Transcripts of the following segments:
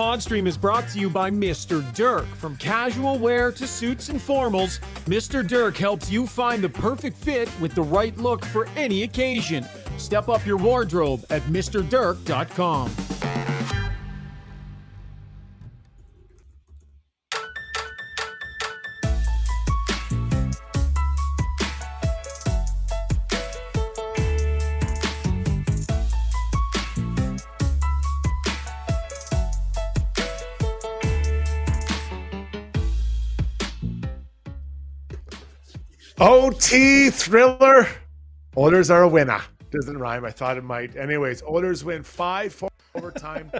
Podstream is brought to you by Mr. Dirk. From casual wear to suits and formals, Mr. Dirk helps you find the perfect fit with the right look for any occasion. Step up your wardrobe at mrdirk.com. OT thriller. Oilers are a winner. Doesn't rhyme. I thought it might. Anyways, Oilers win 5-4 overtime.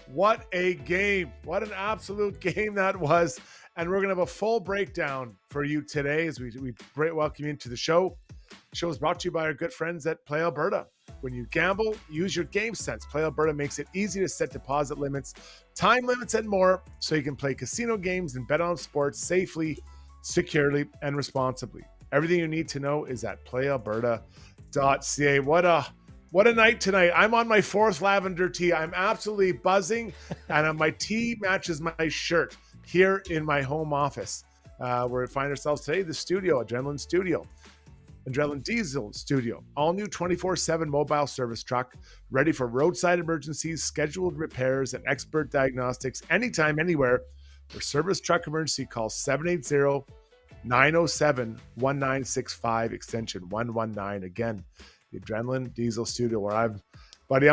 What a game. What an absolute game that was. And we're going to have a full breakdown for you today as we welcome you into the show. The show is brought to you by our good friends at Play Alberta. When you gamble, use your game sense. Play Alberta makes it easy to set deposit limits, time limits, and more so you can play casino games and bet on sports safely, securely, and responsibly. Everything you need to know is at playalberta.ca. What a night tonight. I'm on my fourth lavender tee. I'm absolutely buzzing, and my tee matches my shirt here in my home office, where we find ourselves today, the studio, Adrenaline Diesel Studio. All new 24/7 mobile service truck, ready for roadside emergencies, scheduled repairs, and expert diagnostics anytime, anywhere. For service truck emergency, call 780-907-1965, extension 119. Again, the Adrenaline Diesel Studio, where I'm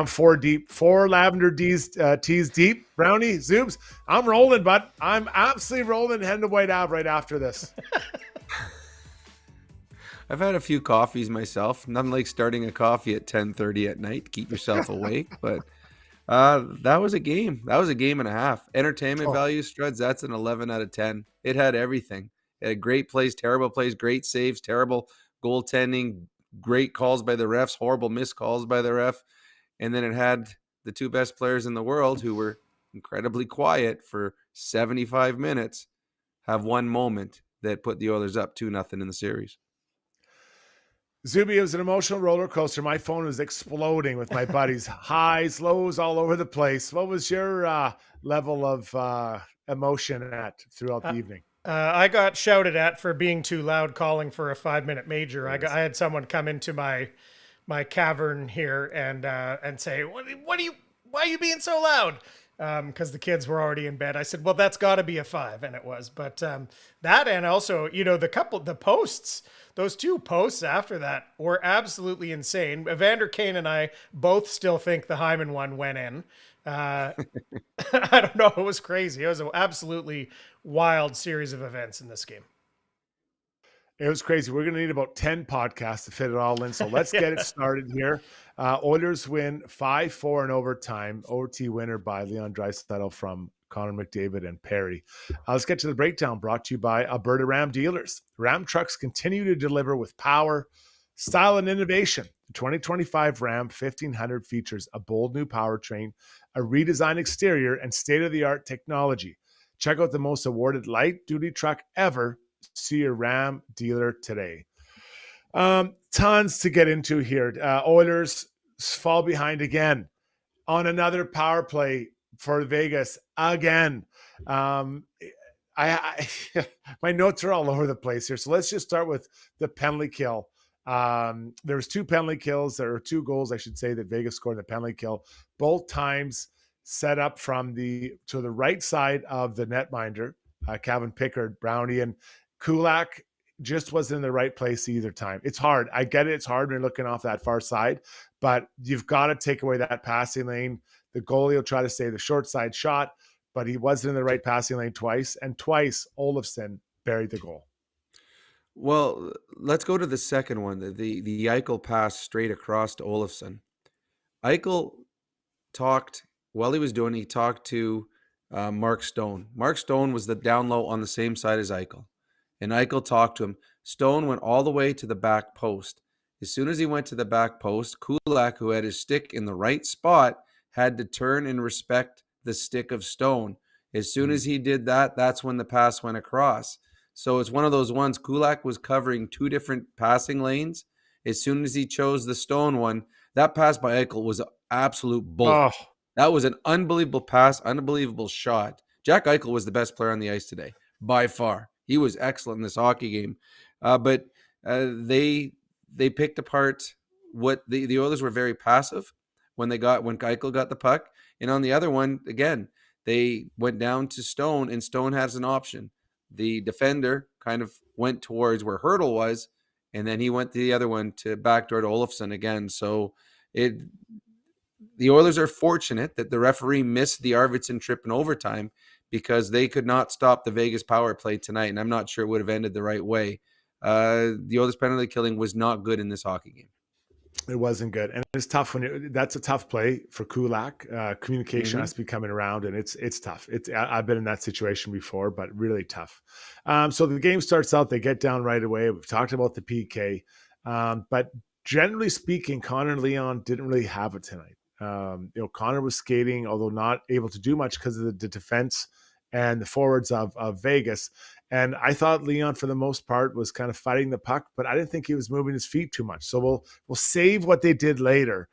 four lavender tees deep. Brownie, Zoobs, I'm rolling, bud. I'm absolutely rolling, heading to White Ave right after this. I've had a few coffees myself. Nothing like starting a coffee at 10:30 at night to keep yourself awake. But that was a game. That was a game and a half. Entertainment value, Struds, that's an 11 out of 10. It had everything. It had great plays, terrible plays, great saves, terrible goaltending, great calls by the refs, horrible missed calls by the ref. And then it had the two best players in the world who were incredibly quiet for 75 minutes have one moment that put the Oilers up 2-0 in the series. Zuby, it was an emotional roller coaster. My phone was exploding with my buddies. Highs, lows all over the place. What was your level of emotion throughout the evening? I got shouted at for being too loud, calling for a 5-minute major. I had someone come into my cavern here and say, why are you being so loud? Because the kids were already in bed. I said, well, that's got to be a 5, and it was. But that, and also, the posts, those two posts after that were absolutely insane. Evander Kane and I both still think the Hyman one went in. I don't know. It was crazy. It was an absolutely wild series of events in this game. It was crazy. We're going to need about 10 podcasts to fit it all in. So let's get it started here. Oilers win 5-4 in overtime. OT winner by Leon Draisaitl from Connor McDavid and Perry. Let's get to the breakdown, brought to you by Alberta Ram Dealers. Ram trucks continue to deliver with power, style, and innovation. The 2025 Ram 1500 features a bold new powertrain, a redesigned exterior, and state-of-the-art technology. Check out the most awarded light-duty truck ever. See your Ram dealer today. Tons to get into here. Oilers fall behind again on another power play for Vegas again. My notes are all over the place here. So let's just start with the penalty kill. There was 2 penalty kills. There were 2 goals, I should say, that Vegas scored in the penalty kill. Both times set up to the right side of the netminder, Calvin Pickard, Brownie, and Kulak just wasn't in the right place either time. It's hard. I get it. It's hard when you're looking off that far side, but you've got to take away that passing lane. The goalie will try to say the short side shot, but he wasn't in the right passing lane twice. And twice, Olofsson buried the goal. Well, let's go to the second one, the Eichel pass straight across to Olofsson. Eichel talked, while he talked to Mark Stone. Mark Stone was the down low on the same side as Eichel. And Eichel talked to him. Stone went all the way to the back post. As soon as he went to the back post, Kulak, who had his stick in the right spot, had to turn and respect the stick of Stone. As soon as he did that, that's when the pass went across. So it's one of those ones. Kulak was covering 2 different passing lanes. As soon as he chose the Stone one, that pass by Eichel was absolute bull. That was an unbelievable pass, unbelievable shot. Jack Eichel was the best player on the ice today, by far. He was excellent in this hockey game. But they picked apart what the Oilers were very passive when Eichel got the puck. And on the other one, again, they went down to Stone, and Stone has an option. The defender kind of went towards where Hurdle was, and then he went to the other one to backdoor to Olofsson again. So the Oilers are fortunate that the referee missed the Arvidsson trip in overtime because they could not stop the Vegas power play tonight, and I'm not sure it would have ended the right way. The Oilers penalty killing was not good in this hockey game. It wasn't good, and it's tough that's a tough play for Kulak. Communication has to be coming around, and it's tough. I've been in that situation before, but really tough. So the game starts out, they get down right away. We've talked about the PK, but generally speaking, Connor and Leon didn't really have it tonight. Connor was skating, although not able to do much because of the defense and the forwards of Vegas. And I thought Leon, for the most part, was kind of fighting the puck, but I didn't think he was moving his feet too much. So we'll save what they did later.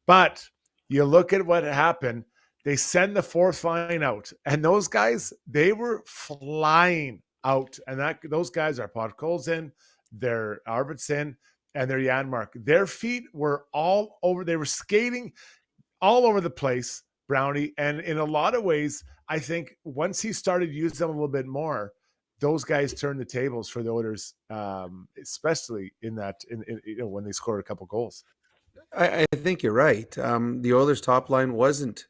But you look at what happened. They send the fourth line out, and those guys, they were flying out. And those guys are Podkolzin, they're Arvidsson, and they're Janmark. Their feet were all over. They were skating all over the place, Brownie. And in a lot of ways, I think once he started using them a little bit more, those guys turned the tables for the Oilers, especially when they scored a couple goals. I think you're right. The Oilers' top line wasn't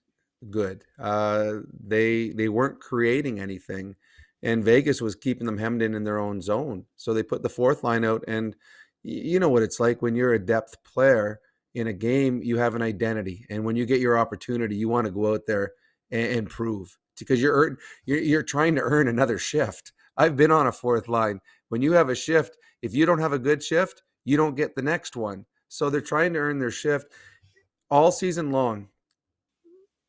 good. They weren't creating anything, and Vegas was keeping them hemmed in their own zone. So they put the fourth line out, and you know what it's like when you're a depth player in a game. You have an identity, and when you get your opportunity, you want to go out there and prove, because you're trying to earn another shift. I've been on a fourth line. When you have a shift, if you don't have a good shift, you don't get the next one. So they're trying to earn their shift. All season long,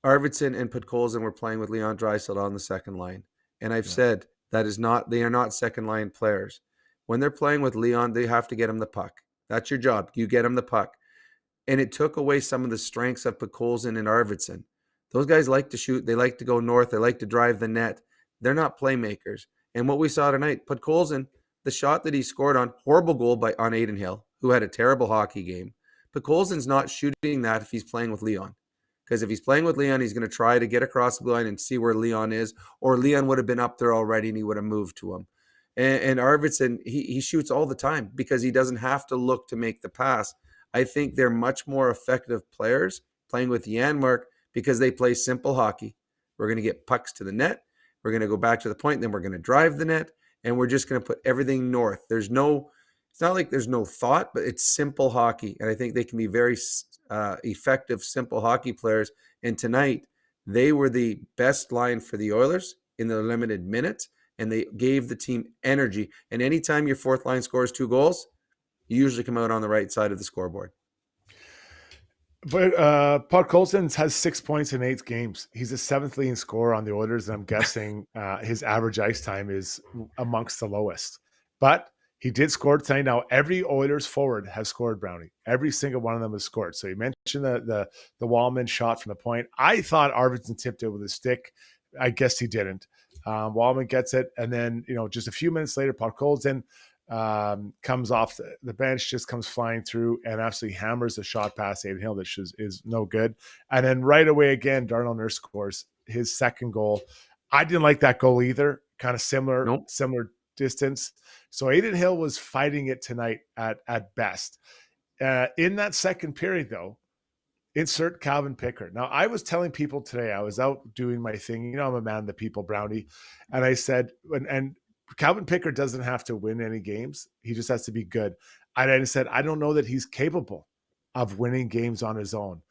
Arvidsson and Podkolzin were playing with Leon Draisaitl on the second line. And I've said they are not second line players. When they're playing with Leon, they have to get him the puck. That's your job. You get him the puck. And it took away some of the strengths of Podkolzin and Arvidsson. Those guys like to shoot. They like to go north. They like to drive the net. They're not playmakers. And what we saw tonight, Podkolzin, the shot that he scored on, horrible goal on Adin Hill, who had a terrible hockey game. Podkolzin's not shooting that if he's playing with Leon. Because if he's playing with Leon, he's going to try to get across the line and see where Leon is, or Leon would have been up there already and he would have moved to him. And Arvidsson, he shoots all the time because he doesn't have to look to make the pass. I think they're much more effective players playing with Janmark because they play simple hockey. We're going to get pucks to the net. We're going to go back to the point, then we're going to drive the net, and we're just going to put everything north. It's not like there's no thought, but it's simple hockey. And I think they can be very effective, simple hockey players. And tonight, they were the best line for the Oilers in the limited minutes, and they gave the team energy. And anytime your fourth line scores 2 goals, you usually come out on the right side of the scoreboard. But Podkolzin has 6 points in 8 games. He's the 7th leading scorer on the Oilers, and I'm guessing his average ice time is amongst the lowest. But he did score tonight. Now, every Oilers forward has scored, Brownie. Every single one of them has scored. So you mentioned the Wallman shot from the point. I thought Arvidsson tipped it with his stick. I guess he didn't. Wallman gets it, and then just a few minutes later, Podkolzin comes off the bench, just comes flying through and absolutely hammers a shot past Adin Hill that is no good. And then right away again, Darnell Nurse scores his second goal. I didn't like that goal either. Kind of similar distance. So Adin Hill was fighting it tonight at best. In that second period, though, insert Calvin Pickard. Now, I was telling people today, I was out doing my thing. I'm a man of the people, Brownie. And I said, and Calvin Pickard doesn't have to win any games. He just has to be good. And I said, I don't know that he's capable of winning games on his own.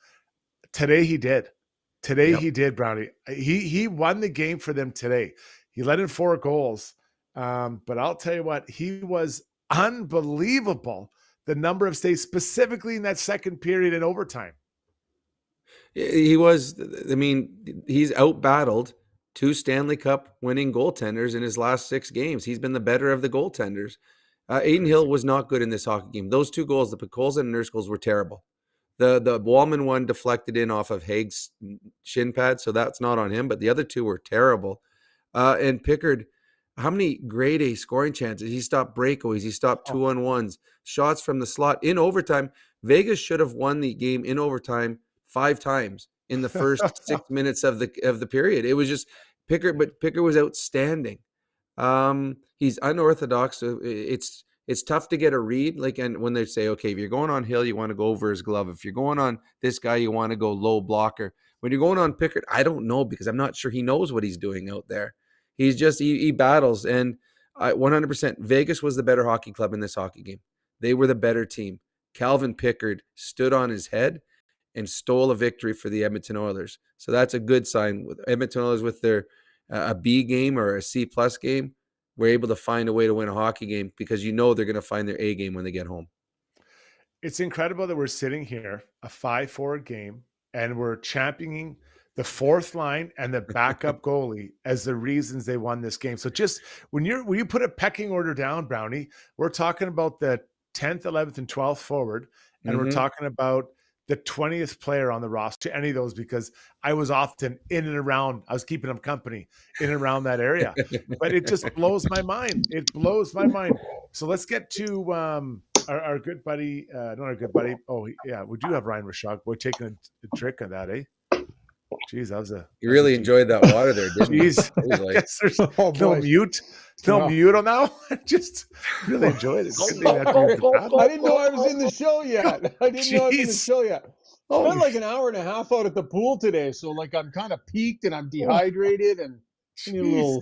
Today he did. He did, Brownie. He won the game for them today. He let in 4 goals. But I'll tell you what, he was unbelievable. The number of saves, specifically in that second period in overtime. He was, he's out-battled 2 Stanley Cup winning goaltenders in his last 6 games. He's been the better of the goaltenders. Adin Hill was not good in this hockey game. Those 2 goals, the Podkolzin and Nurse goals, were terrible. The Wallman one deflected in off of Haig's shin pad, so that's not on him. But the other two were terrible. And Pickard, how many grade A scoring chances? He stopped breakaways. He stopped 2-on-1s, shots from the slot in overtime. Vegas should have won the game in overtime 5 times in the first 6 minutes of the period. It was just Pickard, but Pickard was outstanding. He's unorthodox. So it's tough to get a read. And when they say, okay, if you're going on Hill, you want to go over his glove. If you're going on this guy, you want to go low blocker. When you're going on Pickard, I don't know, because I'm not sure he knows what he's doing out there. He's just, he battles. And 100%, Vegas was the better hockey club in this hockey game. They were the better team. Calvin Pickard stood on his head and stole a victory for the Edmonton Oilers. So that's a good sign. With Edmonton Oilers with their a B game or a C+ game, we're able to find a way to win a hockey game, because they're going to find their A game when they get home. It's incredible that we're sitting here, a 5-4 game, and we're championing the fourth line and the backup goalie as the reasons they won this game. So just when you put a pecking order down, Brownie, we're talking about the 10th, 11th, and 12th forward, and we're talking about the 20th player on the roster, any of those, because I was often in and around, I was keeping them company in and around that area. But it just blows my mind. It blows my mind. So let's get to our good buddy, not our good buddy. Oh, yeah, we do have Ryan Rishaug. Boy, taking a trick on that, eh? Jeez, that was You really enjoyed that water there, didn't you? Jeez. There's no mute. No mute on that one. Just really enjoyed it. I didn't know I was in the show yet. I spent like an hour and a half out at the pool today, so I'm kind of peaked and I'm dehydrated and I need a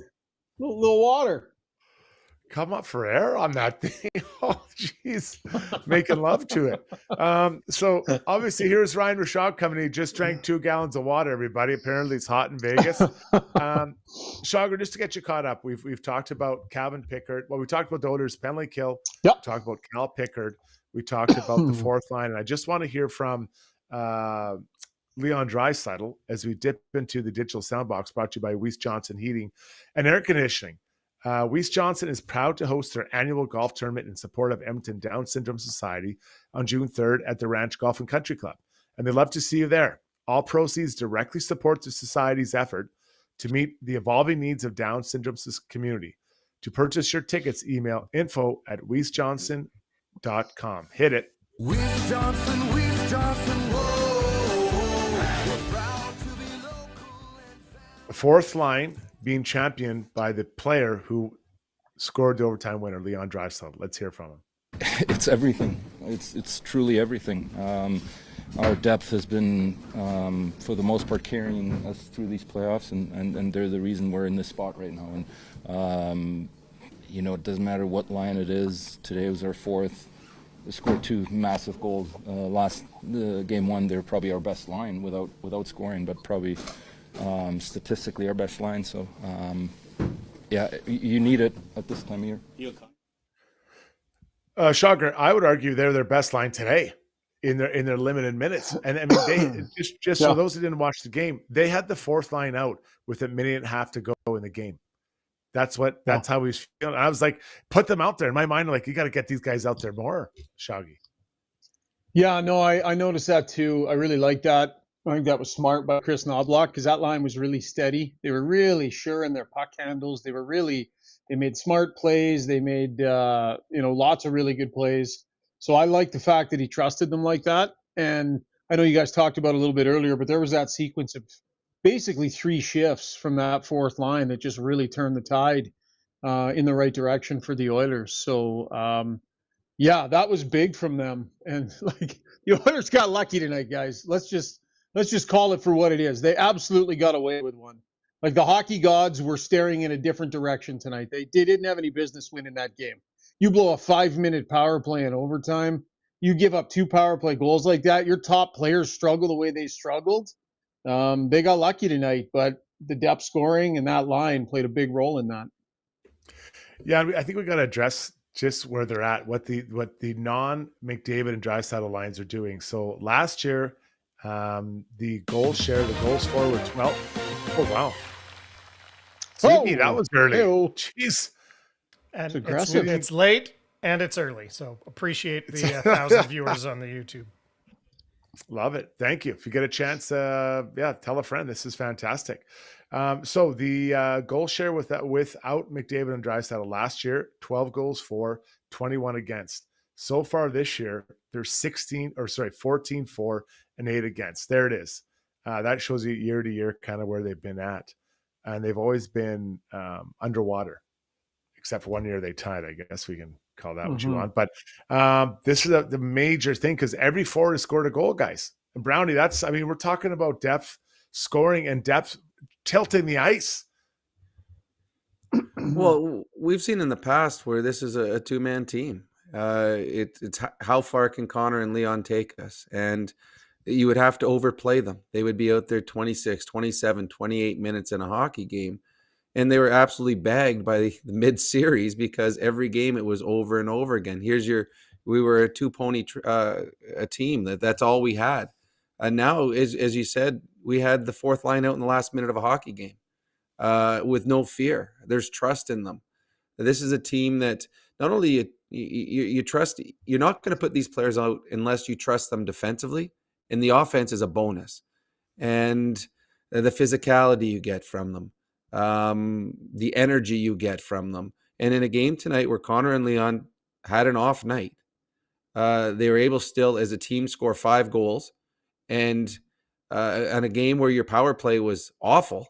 little water. Come up for air on that thing. Oh, jeez. Making love to it. So obviously here's Ryan Rishaug coming in. He just drank 2 gallons of water, everybody. Apparently it's hot in Vegas. Shogger, just to get you caught up, we've talked about Calvin Pickard. Well, we talked about the Oilers penalty kill. Yep. We talked about Cal Pickard. We talked about the fourth line. And I just want to hear from Leon Draisaitl as we dip into the digital soundbox, brought to you by Weiss Johnson Heating and Air Conditioning. Weiss Johnson is proud to host their annual golf tournament in support of Edmonton Down Syndrome Society on June 3rd at the Ranch Golf and Country Club. And they'd love to see you there. All proceeds directly support the Society's effort to meet the evolving needs of Down Syndrome community. To purchase your tickets, email info@weissjohnson.com. Hit it. Weiss Johnson, whoa. We're proud to be local and The fourth line being championed by the player who scored the overtime winner, Leon Draisaitl. Let's hear from him. It's everything. It's truly everything. Our depth has been, for the most part, carrying us through these playoffs, and they're the reason we're in this spot right now. And it doesn't matter what line it is. Today was our fourth. We scored 2 massive goals. Game 1, they're probably our best line without scoring, but probably statistically our best line. So you need it at this time of year. Shogger, I would argue they're their best line today in their limited minutes. And I mean, they just for those who didn't watch the game, they had the fourth line out with a minute and a half to go in the game. That's how he was feeling. I was like, put them out there. In my mind, like, you got to get these guys out there more, Shoggy. Yeah, no, I noticed that too. I really like that. I think that was smart by Chris Knobloch, because that line was really steady. They were really sure in their puck handles. They made smart plays. They made lots of really good plays. So I like the fact that he trusted them like that. And I know you guys talked about it a little bit earlier, but there was that sequence of basically 3 shifts from that fourth line that just really turned the tide in the right direction for the Oilers. So that was big from them. And the Oilers got lucky tonight, guys. Let's just call it for what it is. They absolutely got away with one. Like, the hockey gods were staring in a different direction tonight. They didn't have any business winning that game. You blow a 5-minute power play in overtime, you give up 2 power play goals like that, your top players struggle the way they struggled. They got lucky tonight, but the depth scoring and that line played a big role in that. Yeah, I think we got to address just where they're at, what the non-McDavid and Draisaitl lines are doing. So last year, the goals for were 12. Oh, wow. That was early. Ew. Jeez. And It's aggressive. it's late and it's early. So appreciate the 1,000 viewers on the YouTube. Love it. Thank you. If you get a chance, tell a friend. This is fantastic. So the goal share without McDavid and Draisaitl last year, 12 goals for, 21 against. So far this year, there's 14 for and 8 against. There it is. That shows you year to year kind of where they've been at. And they've always been underwater, except for one year they tied. I guess we can call that what you want. But this is the major thing because every forward has scored a goal, guys. And Brownie, we're talking about depth, scoring, and depth tilting the ice. Well, we've seen in the past where this is a two-man team. It's how far can Connor and Leon take us? And you would have to overplay them. They would be out there 26, 27, 28 minutes in a hockey game. And they were absolutely bagged by the mid-series because every game it was over and over again. We were a two-pony a team. That's all we had. And now, as you said, we had the fourth line out in the last minute of a hockey game with no fear. There's trust in them. This is a team that not only you trust, you're not going to put these players out unless you trust them defensively, and the offense is a bonus. And the physicality you get from them, the energy you get from them. And in a game tonight where Connor and Leon had an off night, they were able still as a team score 5 goals. And on a game where your power play was awful,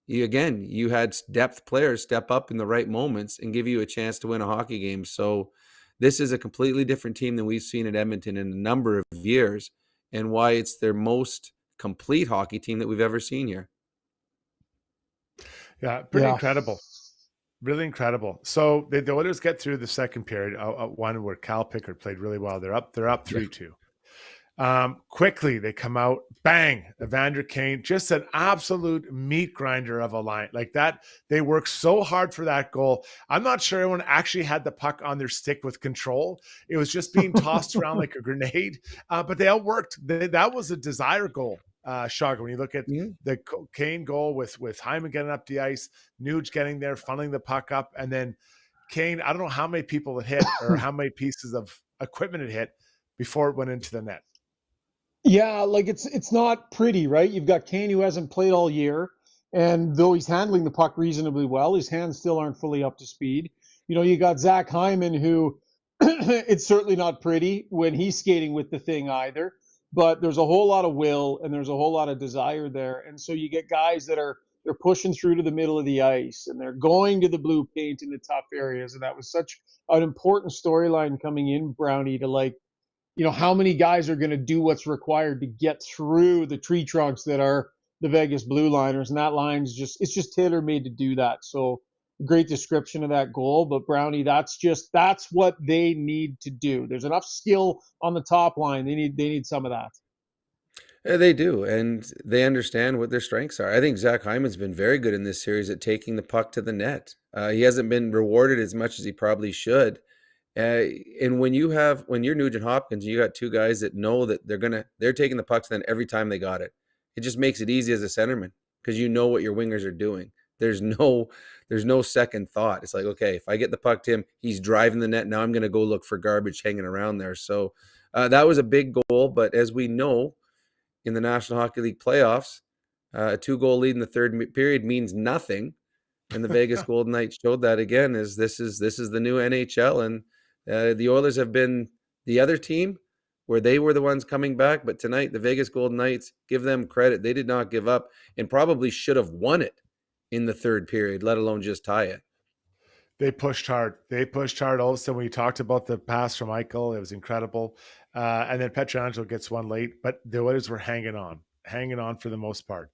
you had depth players step up in the right moments and give you a chance to win a hockey game. So this is a completely different team than we've seen at Edmonton in a number of years, and why it's their most complete hockey team that we've ever seen here. Yeah, pretty incredible. Really incredible. So the Oilers get through the second period, one where Cal Pickard played really well. They're up 3-2. Quickly, they come out, bang, Evander Kane, just an absolute meat grinder of a line. Like that, they worked so hard for that goal. I'm not sure anyone actually had the puck on their stick with control. It was just being tossed around like a grenade, but they outworked. That was a desire goal, Shogger. When you look at the Kane goal with Hyman getting up the ice, Nuge getting there, funneling the puck up, and then Kane, I don't know how many people it hit or how many pieces of equipment it hit before it went into the net. Yeah, like it's not pretty, right? You've got Kane who hasn't played all year, and though he's handling the puck reasonably well, his hands still aren't fully up to speed. You got Zach Hyman who it's certainly not pretty when he's skating with the thing either, but there's a whole lot of will and there's a whole lot of desire there. And so you get guys that they're pushing through to the middle of the ice and they're going to the blue paint in the tough areas. And that was such an important storyline coming in, Brownie, to how many guys are going to do what's required to get through the tree trunks that are the Vegas Blue Liners. And that line's it's just tailor-made to do that. So great description of that goal. But Brownie, that's what they need to do. There's enough skill on the top line. They need some of that. Yeah, they do, and they understand what their strengths are. I think Zach Hyman's been very good in this series at taking the puck to the net. He hasn't been rewarded as much as he probably should. And when you're Nugent Hopkins, you got two guys that know that they're taking the pucks then every time they got it. It just makes it easy as a centerman because you know what your wingers are doing. There's no second thought. It's like, okay, if I get the puck to him, he's driving the net. Now I'm going to go look for garbage hanging around there. So that was a big goal. But as we know, in the National Hockey League playoffs, a 2-goal lead in the third period means nothing. And the Vegas Golden Knights showed that again. This is the new NHL, and the Oilers have been the other team where they were the ones coming back. But tonight, the Vegas Golden Knights, give them credit. They did not give up and probably should have won it in the third period, let alone just tie it. They pushed hard. Also, when you talked about the pass from Eichel, it was incredible. And then Pietrangelo gets one late, but the Oilers were hanging on for the most part.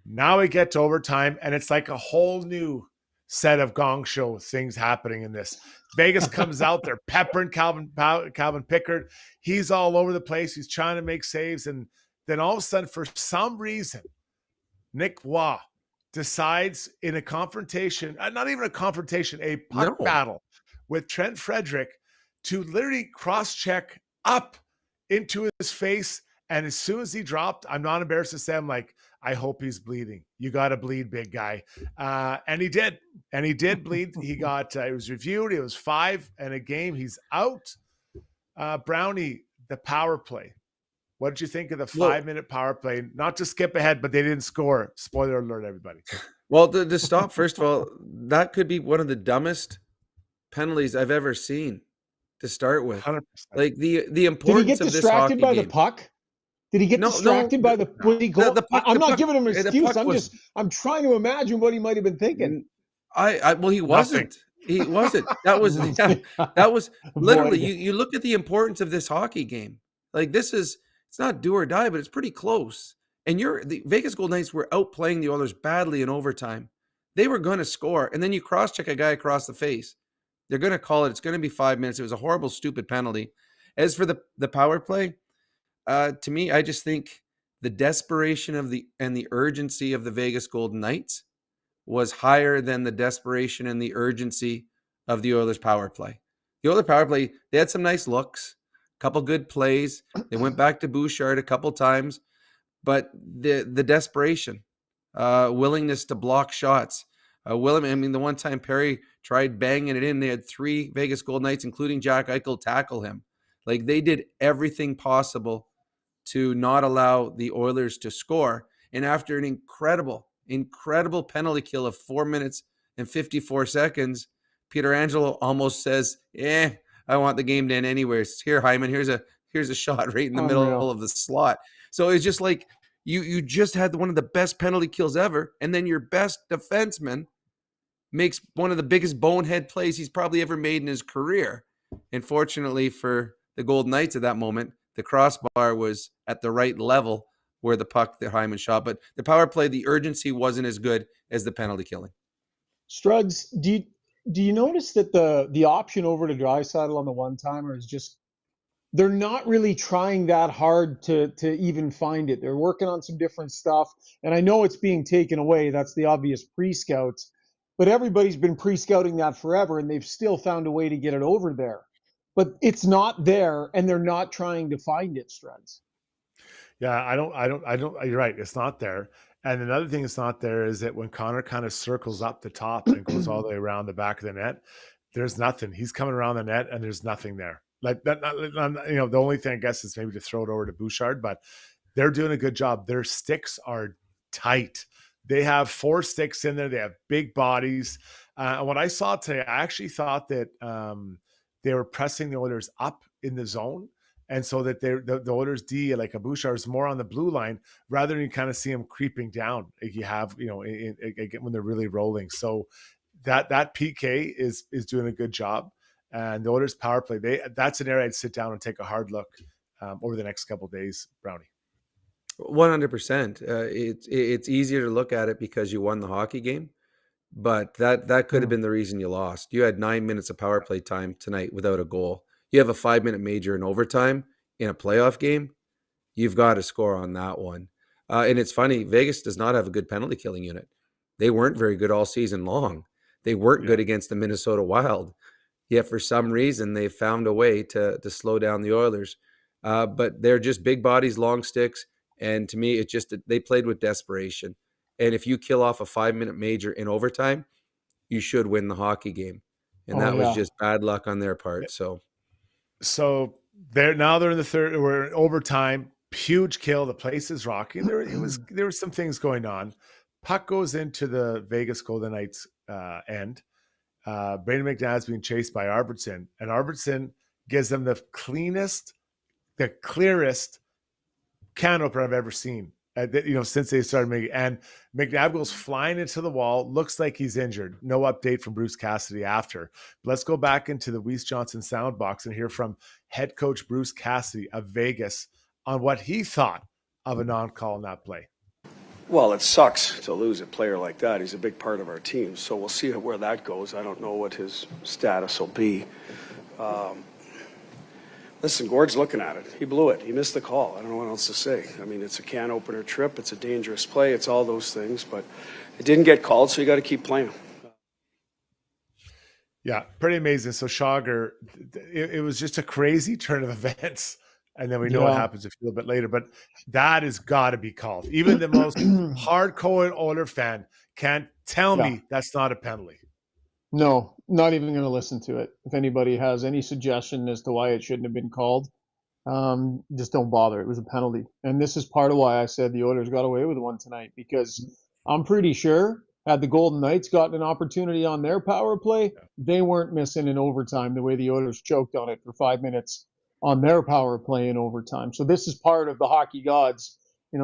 Now we get to overtime, and it's like a whole new set of gong show things happening in this. Vegas comes out, they're peppering Calvin Pickard. He's all over the place. He's trying to make saves. And then all of a sudden, for some reason, Nick Waugh decides in a confrontation, not even a confrontation, a puck battle with Trent Frederick to literally cross-check up into his face. And as soon as he dropped, I'm not embarrassed to say, I'm like, I hope he's bleeding. You got to bleed, big guy. And he did. And he did bleed. He got, it was reviewed. It was 5 and a game. He's out. Brownie, the power play. What did you think of the Well- 5-minute power play? Not to skip ahead, but they didn't score. Spoiler alert, everybody. Well, to stop, first of all, that could be one of the dumbest penalties I've ever seen to start with. 100%. Like the Did he importance get of this distracted hockey by the game. puck? Did he get distracted by the? Was he go? the puck- I'm the not puck- giving him an the excuse. puck was- I'm trying to imagine what he might have been thinking. Well, he wasn't. He wasn't. That was that was literally. You look at the importance of this hockey game. Like it's not do or die, but it's pretty close. And the Vegas Golden Knights were outplaying the Oilers badly in overtime. They were going to score, and then you cross-check a guy across the face. They're going to call it. It's going to be 5 minutes. It was a horrible, stupid penalty. As for the power play, to me, I just think the desperation and the urgency of the Vegas Golden Knights was higher than the desperation and the urgency of the Oilers power play. The Oilers power play, they had some nice looks, a couple good plays. They went back to Bouchard a couple times, but the desperation, willingness to block shots. The one time Perry tried banging it in, they had 3 Vegas Golden Knights, including Jack Eichel, tackle him. Like they did everything possible to not allow the Oilers to score. And after an incredible penalty kill of 4 minutes and 54 seconds, Pietrangelo almost says, I want the game to end anyways. Here, Hyman, here's a shot right in the middle of the slot. So it's just like you just had one of the best penalty kills ever, and then your best defenseman makes one of the biggest bonehead plays he's probably ever made in his career. And fortunately for the Golden Knights at that moment, the crossbar was at the right level where the puck that Hyman shot. But the power play, the urgency wasn't as good as the penalty killing. Struds, do you notice that the option over to Draisaitl on the one-timer is just, they're not really trying that hard to even find it. They're working on some different stuff. And I know it's being taken away. That's the obvious pre-scouts. But everybody's been pre-scouting that forever, and they've still found a way to get it over there. But it's not there, and they're not trying to find it, Struds. Yeah, I don't. You're right. It's not there. And another thing that's not there is that when Connor kind of circles up the top and goes all the way around the back of the net, there's nothing. He's coming around the net, and there's nothing there. Like that, the only thing I guess is maybe to throw it over to Bouchard, but they're doing a good job. Their sticks are tight. They have 4 sticks in there. They have big bodies. And what I saw today, I actually thought that they were pressing the Oilers up in the zone. And so that the Oilers D, like a Bouchard, is more on the blue line rather than you kind of see them creeping down like you have, when they're really rolling. So that PK is doing a good job. And the Oilers power play, that's an area I'd sit down and take a hard look over the next couple of days, Brownie. 100%. It's easier to look at it because you won the hockey game, but that could have been the reason you lost. You had 9 minutes of power play time tonight without a goal. You have a 5-minute major in overtime in a playoff game. You've got to score on that one. And it's funny, Vegas does not have a good penalty killing unit. They weren't very good all season long. They weren't good against the Minnesota Wild. Yet for some reason, they found a way to slow down the Oilers. But they're just big bodies, long sticks. And to me, it's just they played with desperation. And if you kill off a 5-minute major in overtime, you should win the hockey game. And that was just bad luck on their part. So they're in the third. We're in overtime. Huge kill. The place is rocking. There were some things going on. Puck goes into the Vegas Golden Knights end. Brayden McNabb's being chased by Arvidsson, and Arvidsson gives them the clearest can opener I've ever seen. Since they started making. And McNabb goes flying into the wall. Looks like he's injured. No update from Bruce Cassidy after. But let's go back into the Weiss Johnson sound box and hear from head coach Bruce Cassidy of Vegas on what he thought of a non-call in that play. Well, it sucks to lose a player like that. He's a big part of our team. So we'll see where that goes. I don't know what his status will be. Listen, Gord's looking at it. He blew it. He missed the call. I don't know what else to say. I mean, it's a can opener trip. It's a dangerous play. It's all those things. But it didn't get called, so you got to keep playing. Yeah, pretty amazing. So Schauger, it was just a crazy turn of events. And then we know what happens a little bit later. But that has got to be called. Even the most hardcore Oiler fan can't tell me that's not a penalty. No, not even going to listen to it. If anybody has any suggestion as to why it shouldn't have been called, Just don't bother. It was a penalty. And this is part of why I said the Oilers got away with one tonight, because I'm pretty sure had the Golden Knights gotten an opportunity on their power play, they weren't missing in overtime the way the Oilers choked on it for 5 minutes on their power play in overtime. So this is part of the hockey gods,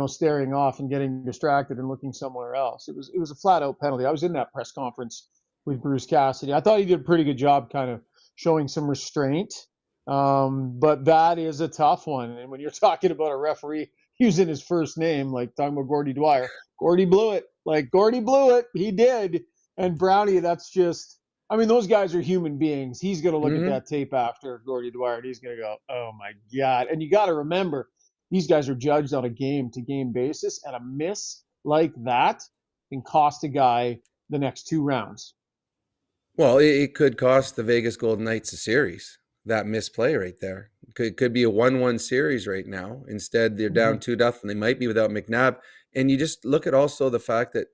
staring off and getting distracted and looking somewhere else. It was a flat out penalty. I was in that press conference with Bruce Cassidy. I thought he did a pretty good job kind of showing some restraint. But that is a tough one. And when you're talking about a referee using his first name, like talking about Gordy Dwyer, Gordy blew it. Like Gordy blew it. He did. And Brownie, that's just, those guys are human beings. He's going to look at that tape after Gordy Dwyer and he's going to go, oh my God. And you got to remember, these guys are judged on a game to game basis, and a miss like that can cost a guy the next 2 rounds. Well, it could cost the Vegas Golden Knights a series. That misplay right there could be a 1-1 series right now. Instead, they're down 2-0. They might be without McNabb. And you just look at also the fact that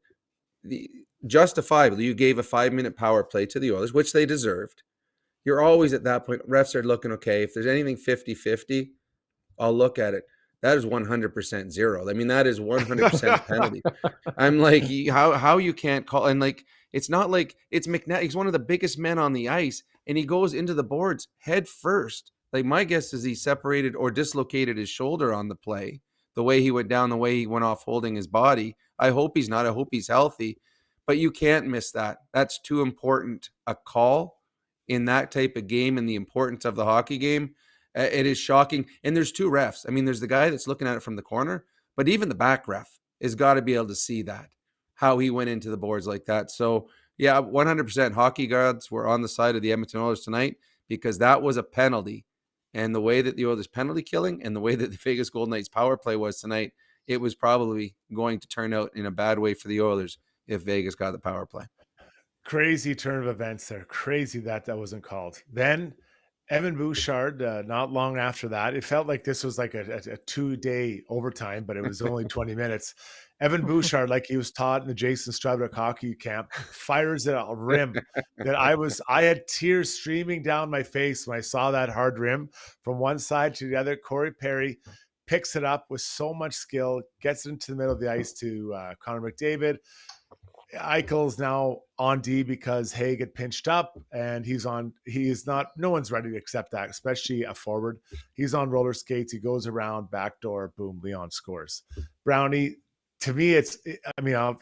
justifiably you gave a 5-minute power play to the Oilers, which they deserved. You're always at that point. Refs are looking, okay, if there's anything 50-50, I'll look at it. That is 100% zero. That is 100% penalty. I'm like, how you can't call, and like, it's not like it's McNabb. He's one of the biggest men on the ice, and he goes into the boards head first. Like, my guess is he separated or dislocated his shoulder on the play, the way he went down, the way he went off holding his body. I hope he's not. I hope he's healthy. But you can't miss that. That's too important a call in that type of game and the importance of the hockey game. It is shocking. And there's 2 refs. There's the guy that's looking at it from the corner, but even the back ref has got to be able to see that, how he went into the boards like that. So, yeah, 100% hockey gods were on the side of the Edmonton Oilers tonight, because that was a penalty. And the way that the Oilers penalty killing and the way that the Vegas Golden Knights power play was tonight, it was probably going to turn out in a bad way for the Oilers if Vegas got the power play. Crazy turn of events there. Crazy that wasn't called. Then Evan Bouchard, not long after that, it felt like this was like a 2-day overtime, but it was only 20 minutes. Evan Bouchard, like he was taught in the Jason Strudwick hockey camp, fires it a rim that I had tears streaming down my face when I saw that hard rim from one side to the other. Corey Perry picks it up with so much skill, gets it into the middle of the ice to Connor McDavid. Eichel's now on D because Haig had pinched up, and no one's ready to accept that, especially a forward. He's on roller skates. He goes around, backdoor, boom, Leon scores. Brownie, to me,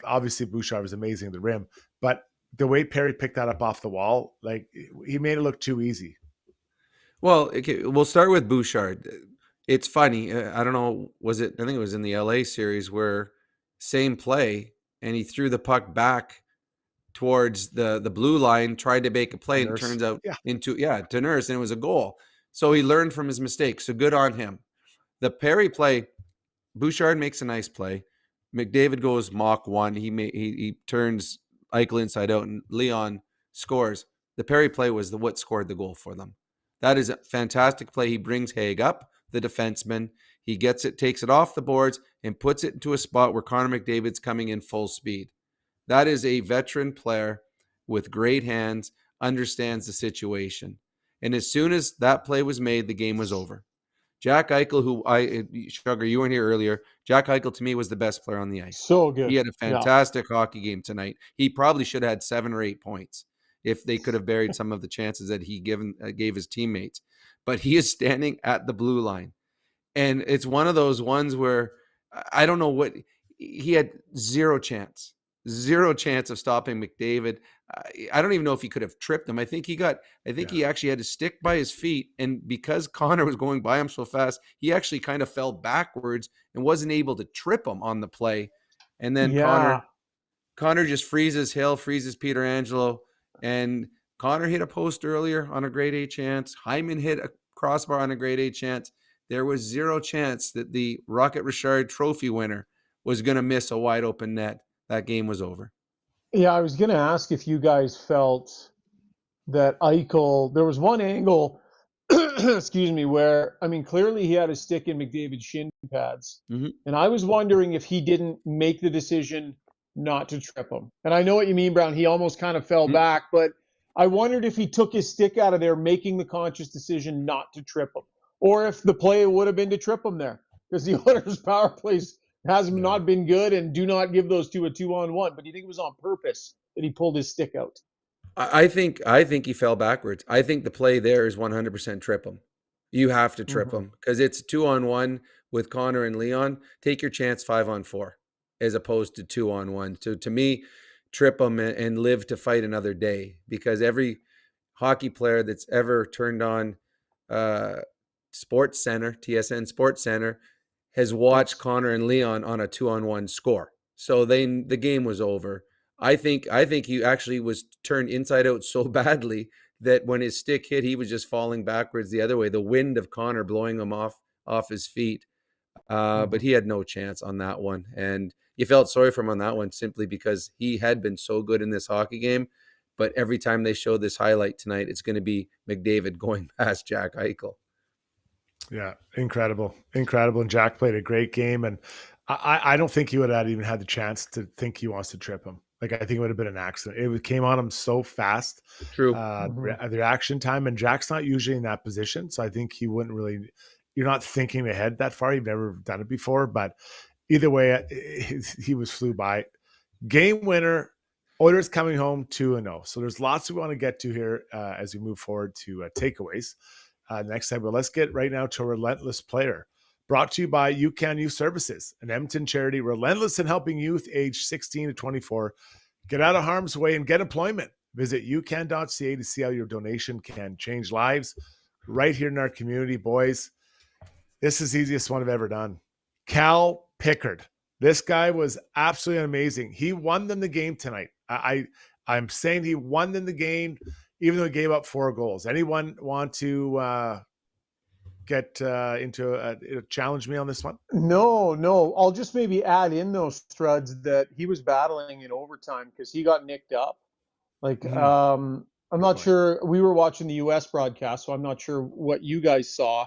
obviously Bouchard was amazing at the rim, but the way Perry picked that up off the wall, like, he made it look too easy. Well, okay, we'll start with Bouchard. It's funny. I don't know, I think it was in the LA series where same play, and he threw the puck back towards the blue line, tried to make a play, and it turns out to Nurse, and it was a goal. So he learned from his mistakes. So good on him. The Perry play, Bouchard makes a nice play. McDavid goes Mach 1. He turns Eichel inside out, and Leon scores. The Perry play was what scored the goal for them. That is a fantastic play. He brings Haig up, the defenseman. He gets it, takes it off the boards, and puts it into a spot where Connor McDavid's coming in full speed. That is a veteran player with great hands, understands the situation. And as soon as that play was made, the game was over. Jack Eichel, Sugar, you weren't here earlier. Jack Eichel, to me, was the best player on the ice. So good. He had a fantastic hockey game tonight. He probably should have had 7 or 8 points if they could have buried some of the chances that he gave his teammates. But he is standing at the blue line. And it's one of those ones where I don't know what he had zero chance of stopping McDavid. I don't even know if he could have tripped him. I think he actually had to stick by his feet. And because Connor was going by him so fast, he actually kind of fell backwards and wasn't able to trip him on the play. And then Connor just freezes Pietrangelo. And Connor hit a post earlier on a grade A chance. Hyman hit a crossbar on a grade A chance. There was zero chance that the Rocket Richard Trophy winner was going to miss a wide open net. That game was over. Yeah, I was going to ask if you guys felt that Eichel, there was one angle, excuse me, where, clearly he had a stick in McDavid's shin pads. Mm-hmm. And I was wondering if he didn't make the decision not to trip him. And I know what you mean, Brown. He almost kind of fell back, but I wondered if he took his stick out of there, making the conscious decision not to trip him. or if the play would have been to trip him there, because the Oilers' power plays has not been good and do not give those two a 2-on-1. But do you think it was on purpose that he pulled his stick out? I think he fell backwards. I think the play there is 100% trip him. You have to trip him because it's 2-on-1 with Connor and Leon. Take your chance 5-on-4 as opposed to 2-on-1. So to me, trip him and live to fight another day, because every hockey player that's ever turned on Sports Center, TSN Sports Center, has watched Connor and Leon on a 2-on-1 score. So the game was over. I think he actually was turned inside out so badly that when his stick hit, he was just falling backwards the other way. The wind of Connor blowing him off his feet. But he had no chance on that one. And you felt sorry for him on that one simply because he had been so good in this hockey game. But every time they show this highlight tonight, it's going to be McDavid going past Jack Eichel. Yeah, incredible. And Jack played a great game. And I don't think he would have even had the chance to think he wants to trip him. Like, I think it would have been an accident. It came on him so fast. True. The reaction time. And Jack's not usually in that position. So I think he wouldn't really, you're not thinking ahead that far. You've never done it before. But either way, he flew by. Game winner. Oilers coming home 2-0. So there's lots we want to get to here as we move forward to takeaways next time. But let's get right now to a relentless player. Brought to you by UCAN Youth Services, an Edmonton charity relentless in helping youth aged 16 to 24 get out of harm's way and get employment. Visit ucan.ca to see how your donation can change lives right here in our community, boys. This is the easiest one I've ever done. Cal Pickard. This guy was absolutely amazing. He won them the game tonight. I'm saying he won them the game, even though he gave up 4 goals. Anyone want to get challenge me on this one? No. I'll just maybe add in those threads that he was battling in overtime because he got nicked up. Like, I'm not sure. We were watching the U.S. broadcast, so I'm not sure what you guys saw.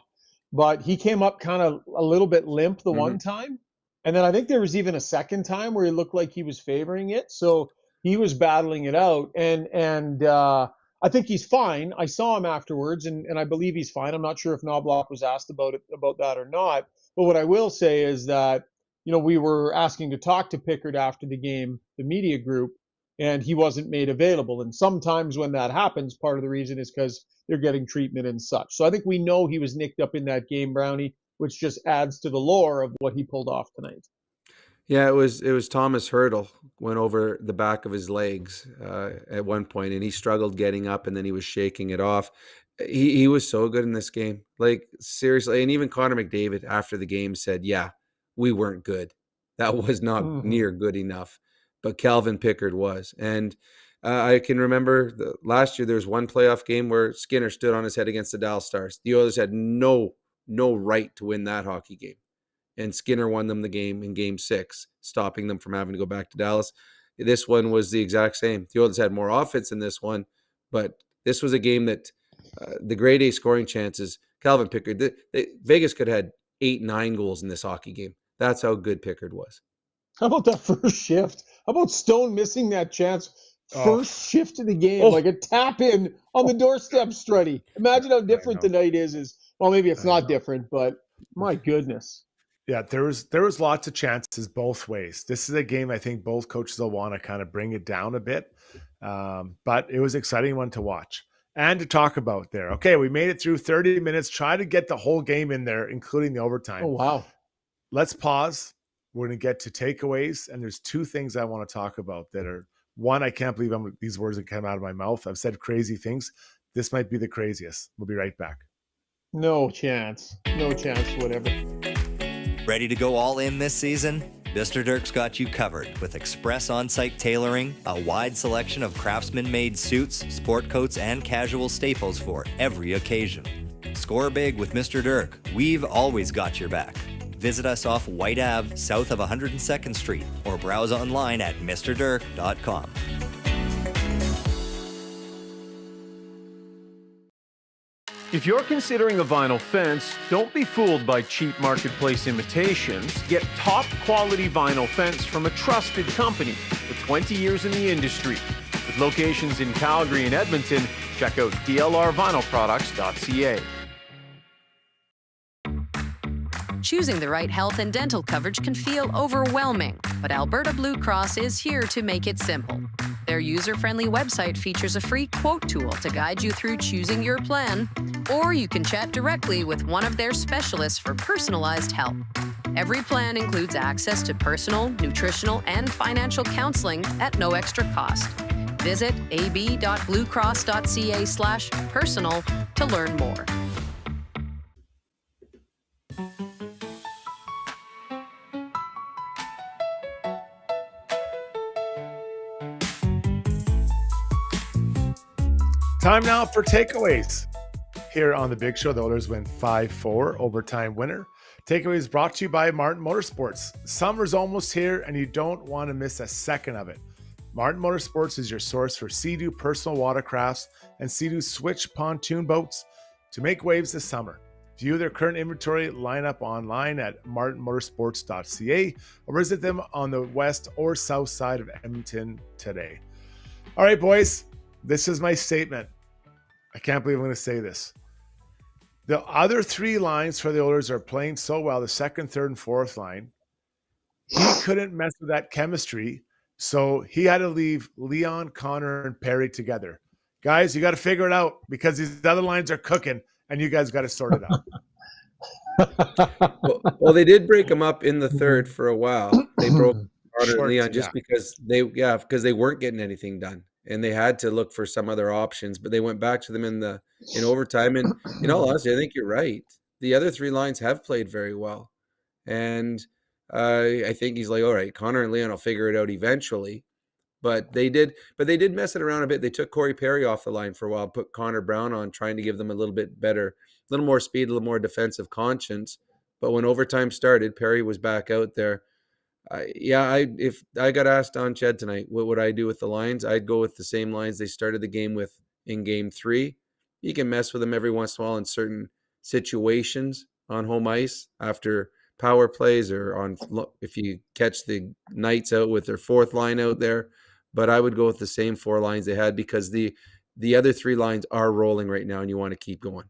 But he came up kind of a little bit limp the one time. And then I think there was even a second time where he looked like he was favoring it. So he was battling it out. And I think he's fine. I saw him afterwards, and I believe he's fine. I'm not sure if Knobloch was asked about that or not. But what I will say is that, we were asking to talk to Pickard after the game, the media group, and he wasn't made available. And sometimes when that happens, part of the reason is because they're getting treatment and such. So I think we know he was nicked up in that game, Brownie, which just adds to the lore of what he pulled off tonight. Yeah, it was Thomas Hurdle went over the back of his legs at one point, and he struggled getting up, and then he was shaking it off. He was so good in this game, like seriously. And even Connor McDavid after the game said, "Yeah, we weren't good. That was not near good enough." But Calvin Pickard was, and I can remember last year there was one playoff game where Skinner stood on his head against the Dallas Stars. The Oilers had no right to win that hockey game. And Skinner won them the game in Game 6, stopping them from having to go back to Dallas. This one was the exact same. The Oilers had more offense in this one, but this was a game that the grade A scoring chances, Calvin Pickard, Vegas could have had 8-9 goals in this hockey game. That's how good Pickard was. How about that first shift? How about Stone missing that chance? First shift of the game, like a tap in on the doorstep, Struddy. Imagine how different the night is. Well, maybe it's not different, but my goodness. Yeah, there was lots of chances both ways. This is a game I think both coaches will want to kind of bring it down a bit. But it was an exciting one to watch and to talk about there. Okay, we made it through 30 minutes. Try to get the whole game in there, including the overtime. Oh, wow. Let's pause. We're going to get to takeaways. And there's 2 things I want to talk about that are, one, I can't believe these words that come out of my mouth. I've said crazy things. This might be the craziest. We'll be right back. No chance, whatever. Ready to go all in this season? Mr. Dirk's got you covered with express on-site tailoring, a wide selection of craftsman-made suits, sport coats, and casual staples for every occasion. Score big with Mr. Dirk. We've always got your back. Visit us off White Ave, south of 102nd Street, or browse online at mrdirk.com. If you're considering a vinyl fence, don't be fooled by cheap marketplace imitations. Get top quality vinyl fence from a trusted company with 20 years in the industry. With locations in Calgary and Edmonton, check out dlrvinylproducts.ca. Choosing the right health and dental coverage can feel overwhelming, but Alberta Blue Cross is here to make it simple. Their user-friendly website features a free quote tool to guide you through choosing your plan, or you can chat directly with one of their specialists for personalized help. Every plan includes access to personal, nutritional, and financial counseling at no extra cost. Visit ab.bluecross.ca/personal to learn more. Time now for takeaways. Here on the Big Show, the Oilers win 5-4, overtime winner. Takeaways brought to you by Martin Motorsports. Summer's almost here and you don't want to miss a second of it. Martin Motorsports is your source for Sea-Doo personal watercrafts and Sea-Doo switch pontoon boats to make waves this summer. View their current inventory lineup online at martinmotorsports.ca or visit them on the west or south side of Edmonton today. All right, boys, this is my statement. I can't believe I'm going to say this. The other three lines for the Oilers are playing so well, the second, third, and fourth line. He couldn't mess with that chemistry, so he had to leave Leon, Connor, and Perry together. Guys, you got to figure it out because these other lines are cooking, and you guys got to sort it out. Well, they did break him up in the third for a while. They broke Connor and Short, Leon just yeah. because they weren't getting anything done. And they had to look for some other options, but they went back to them in overtime. And in all honesty, I think you're right. The other three lines have played very well, and I think he's like, all right, Connor and Leon will figure it out eventually. But they did mess it around a bit. They took Corey Perry off the line for a while, put Connor Brown on, trying to give them a little bit better, a little more speed, a little more defensive conscience. But when overtime started, Perry was back out there. If I got asked on Ched tonight, what would I do with the lines? I'd go with the same lines they started the game with in game 3. You can mess with them every once in a while in certain situations on home ice after power plays or if you catch the Knights out with their fourth line out there. But I would go with the same 4 lines they had because the other 3 lines are rolling right now and you want to keep going.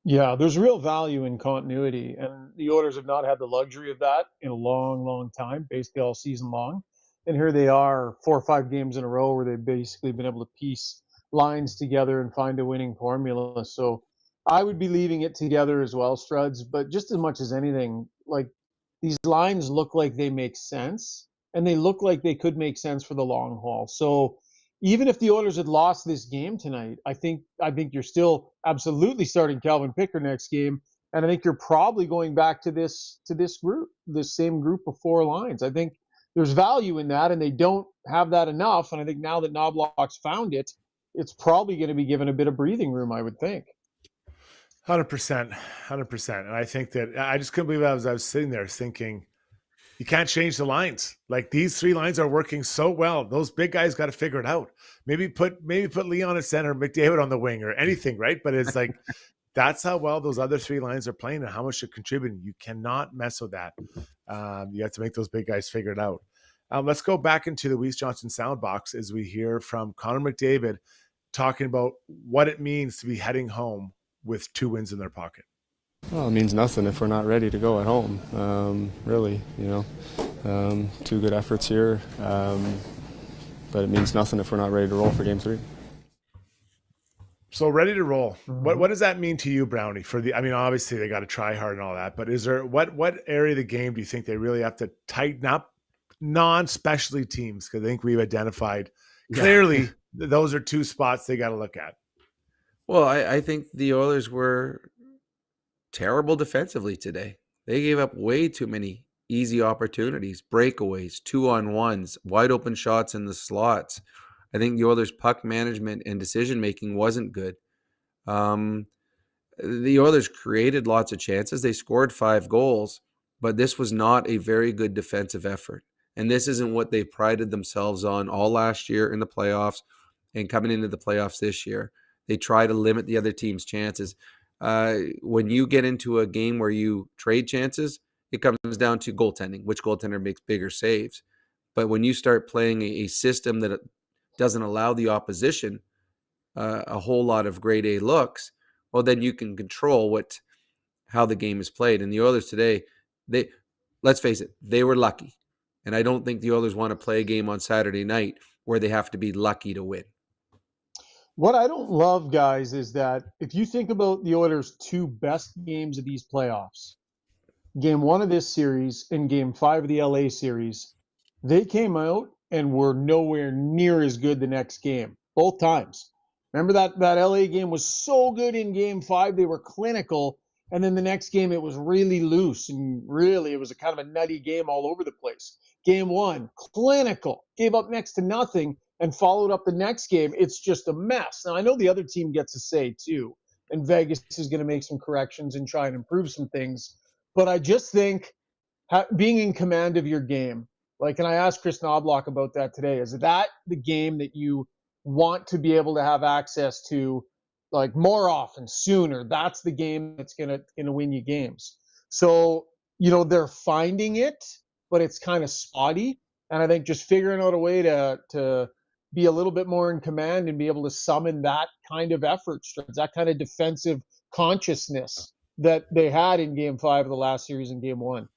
Yeah, there's real value in continuity, and the Oilers have not had the luxury of that in a long, long time, basically all season long. And here they are, 4 or 5 games in a row where they've basically been able to piece lines together and find a winning formula. So I would be leaving it together as well, Struds, but just as much as anything, like these lines look like they make sense, and they look like they could make sense for the long haul. So even if the Oilers had lost this game tonight, I think you're still absolutely starting Calvin Picker next game, and I think you're probably going back to this group, this same group of 4 lines. I think there's value in that, and they don't have that enough. And I think now that Knobloch's found it, it's probably going to be given a bit of breathing room, I would think. 100%. And I think that I just couldn't believe I was sitting there thinking, you can't change the lines. Like these 3 lines are working so well. Those big guys got to figure it out. Maybe put Leon at center, McDavid on the wing or anything, right? But it's like, that's how well those other 3 lines are playing and how much they're contributing. You cannot mess with that. You have to make those big guys figure it out. Let's go back into the Weiss Johnson sound box as we hear from Connor McDavid talking about what it means to be heading home with 2 wins in their pocket. Well, it means nothing if we're not ready to go at home, really, 2 good efforts here, but it means nothing if we're not ready to roll for game 3. So ready to roll. What does that mean to you, Brownie? Obviously they got to try hard and all that, but is there what area of the game do you think they really have to tighten up? Non-specialty teams, because I think we've identified clearly those are 2 spots they got to look at. Well, I think the Oilers were terrible defensively today. They gave up way too many easy opportunities, breakaways, 2-on-1s, wide open shots in the slots. I think the Oilers' puck management and decision-making wasn't good. The Oilers created lots of chances. They scored 5 goals, but this was not a very good defensive effort. And this isn't what they prided themselves on all last year in the playoffs and coming into the playoffs this year. They try to limit the other team's chances. When you get into a game where you trade chances, it comes down to goaltending, which goaltender makes bigger saves. But when you start playing a system that doesn't allow the opposition a whole lot of grade A looks, well, then you can control how the game is played. And the Oilers today, let's face it, they were lucky. And I don't think the Oilers want to play a game on Saturday night where they have to be lucky to win. What I don't love, guys, is that if you think about the Oilers' two best games of these playoffs, game 1 of this series and game 5 of the LA series, they came out and were nowhere near as good the next game, both times. Remember that LA game was so good in game 5, they were clinical, and then the next game it was really loose, and really it was a kind of a nutty game all over the place. Game 1, clinical, gave up next to nothing, and followed up the next game. It's just a mess. Now, I know the other team gets a say too, and Vegas is going to make some corrections and try and improve some things. But I just think being in command of your game, like, and I asked Chris Knobloch about that today, is that the game that you want to be able to have access to, like, more often, sooner? That's the game that's gonna win you games. So, they're finding it, but it's kind of spotty. And I think just figuring out a way to be a little bit more in command and be able to summon that kind of effort, that kind of defensive consciousness that they had in game 5 of the last series and game 1.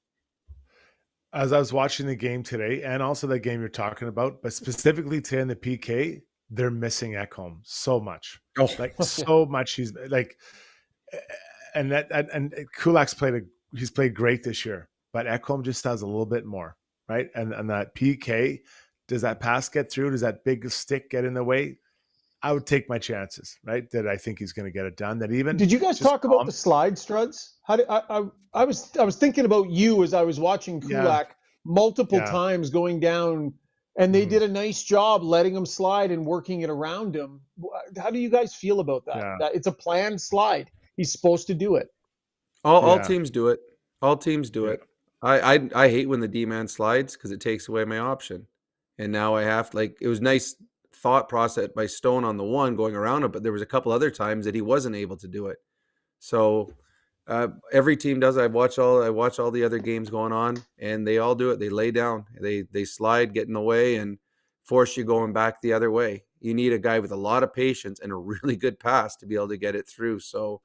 As I was watching the game today, and also the game you're talking about, but specifically today in the PK, they're missing Ekholm so much. Oh, So much. He's like, and Kulak's he's played great this year, but Ekholm just does a little bit more, right? And that PK, does that pass get through? Does that big stick get in the way? I would take my chances, right? That I think he's going to get it done. That even did you guys talk about the slide, Struds? How did I was thinking about you as I was watching Kulak multiple times going down, and they did a nice job letting him slide and working it around him. How do you guys feel about that? That it's a planned slide. He's supposed to do it. All teams do it. All teams do it. I hate when the D-man slides because it takes away my option. And now I have it was nice thought process by Stone on the one going around it, but there was a couple other times that he wasn't able to do it. So every team does. I watch all the other games going on, and they all do it. They lay down, they slide, get in the way, and force you going back the other way. You need a guy with a lot of patience and a really good pass to be able to get it through. So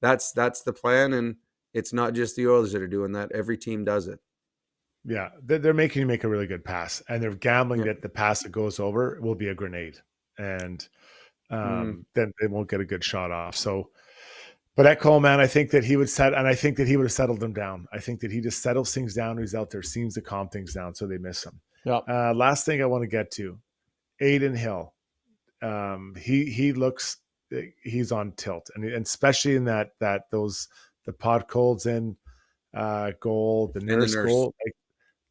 that's the plan, and it's not just the Oilers that are doing that. Every team does it. Yeah, they're making you make a really good pass, and they're gambling that the pass that goes over will be a grenade, and then they won't get a good shot off. So, but Ekholm, man, I think that he would have settled them down. I think that he just settles things down. He's out there, seems to calm things down, so they miss him. Yeah. Last thing I want to get to, Adin Hill. He looks, he's on tilt, and especially in the Podkolds in goal, the nurse goal.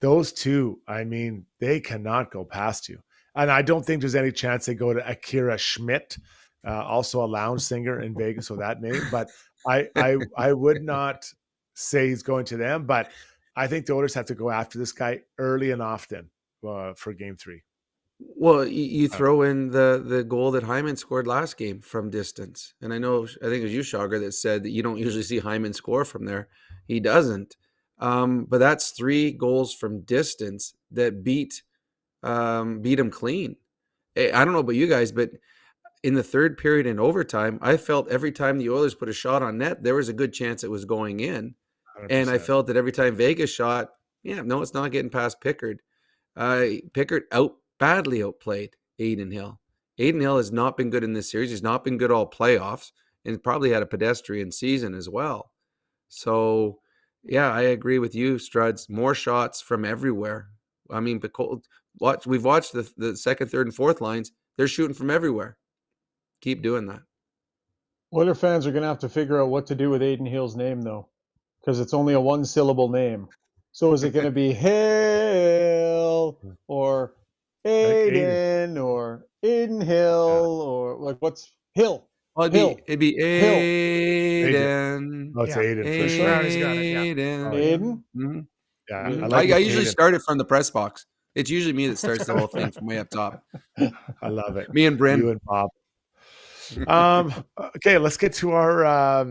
Those two, I mean, they cannot go past you. And I don't think there's any chance they go to Akira Schmidt, also a lounge singer in Vegas, so that name. But I would not say he's going to them. But I think the Oilers have to go after this guy early and often for game 3. Well, you throw in the goal that Hyman scored last game from distance. And I think it was you, Schauger, that said that you don't usually see Hyman score from there. He doesn't. But that's 3 goals from distance that beat him clean. I don't know about you guys, but in the third period in overtime, I felt every time the Oilers put a shot on net, there was a good chance it was going in. 100%. And I felt that every time Vegas shot, it's not getting past Pickard. Pickard badly outplayed Adin Hill. Adin Hill has not been good in this series. He's not been good all playoffs, and probably had a pedestrian season as well. So, yeah, I agree with you, Struds. More shots from everywhere. I mean, we've watched the second, third, and fourth lines. They're shooting from everywhere. Keep doing that. Oiler fans are going to have to figure out what to do with Adin Hill's name, though, because it's only a 1-syllable name. So is it going to be Hill or Adin or Adin Hill or what's Hill? Well, it'd be Adin. Oh, it's Adin. For sure. Brownie's got it, yeah. Adin? Mm-hmm. Yeah, I usually start it from the press box. It's usually me that starts the whole thing from way up top. I love it. Me and Bryn. You and Bob. Okay, let's get to our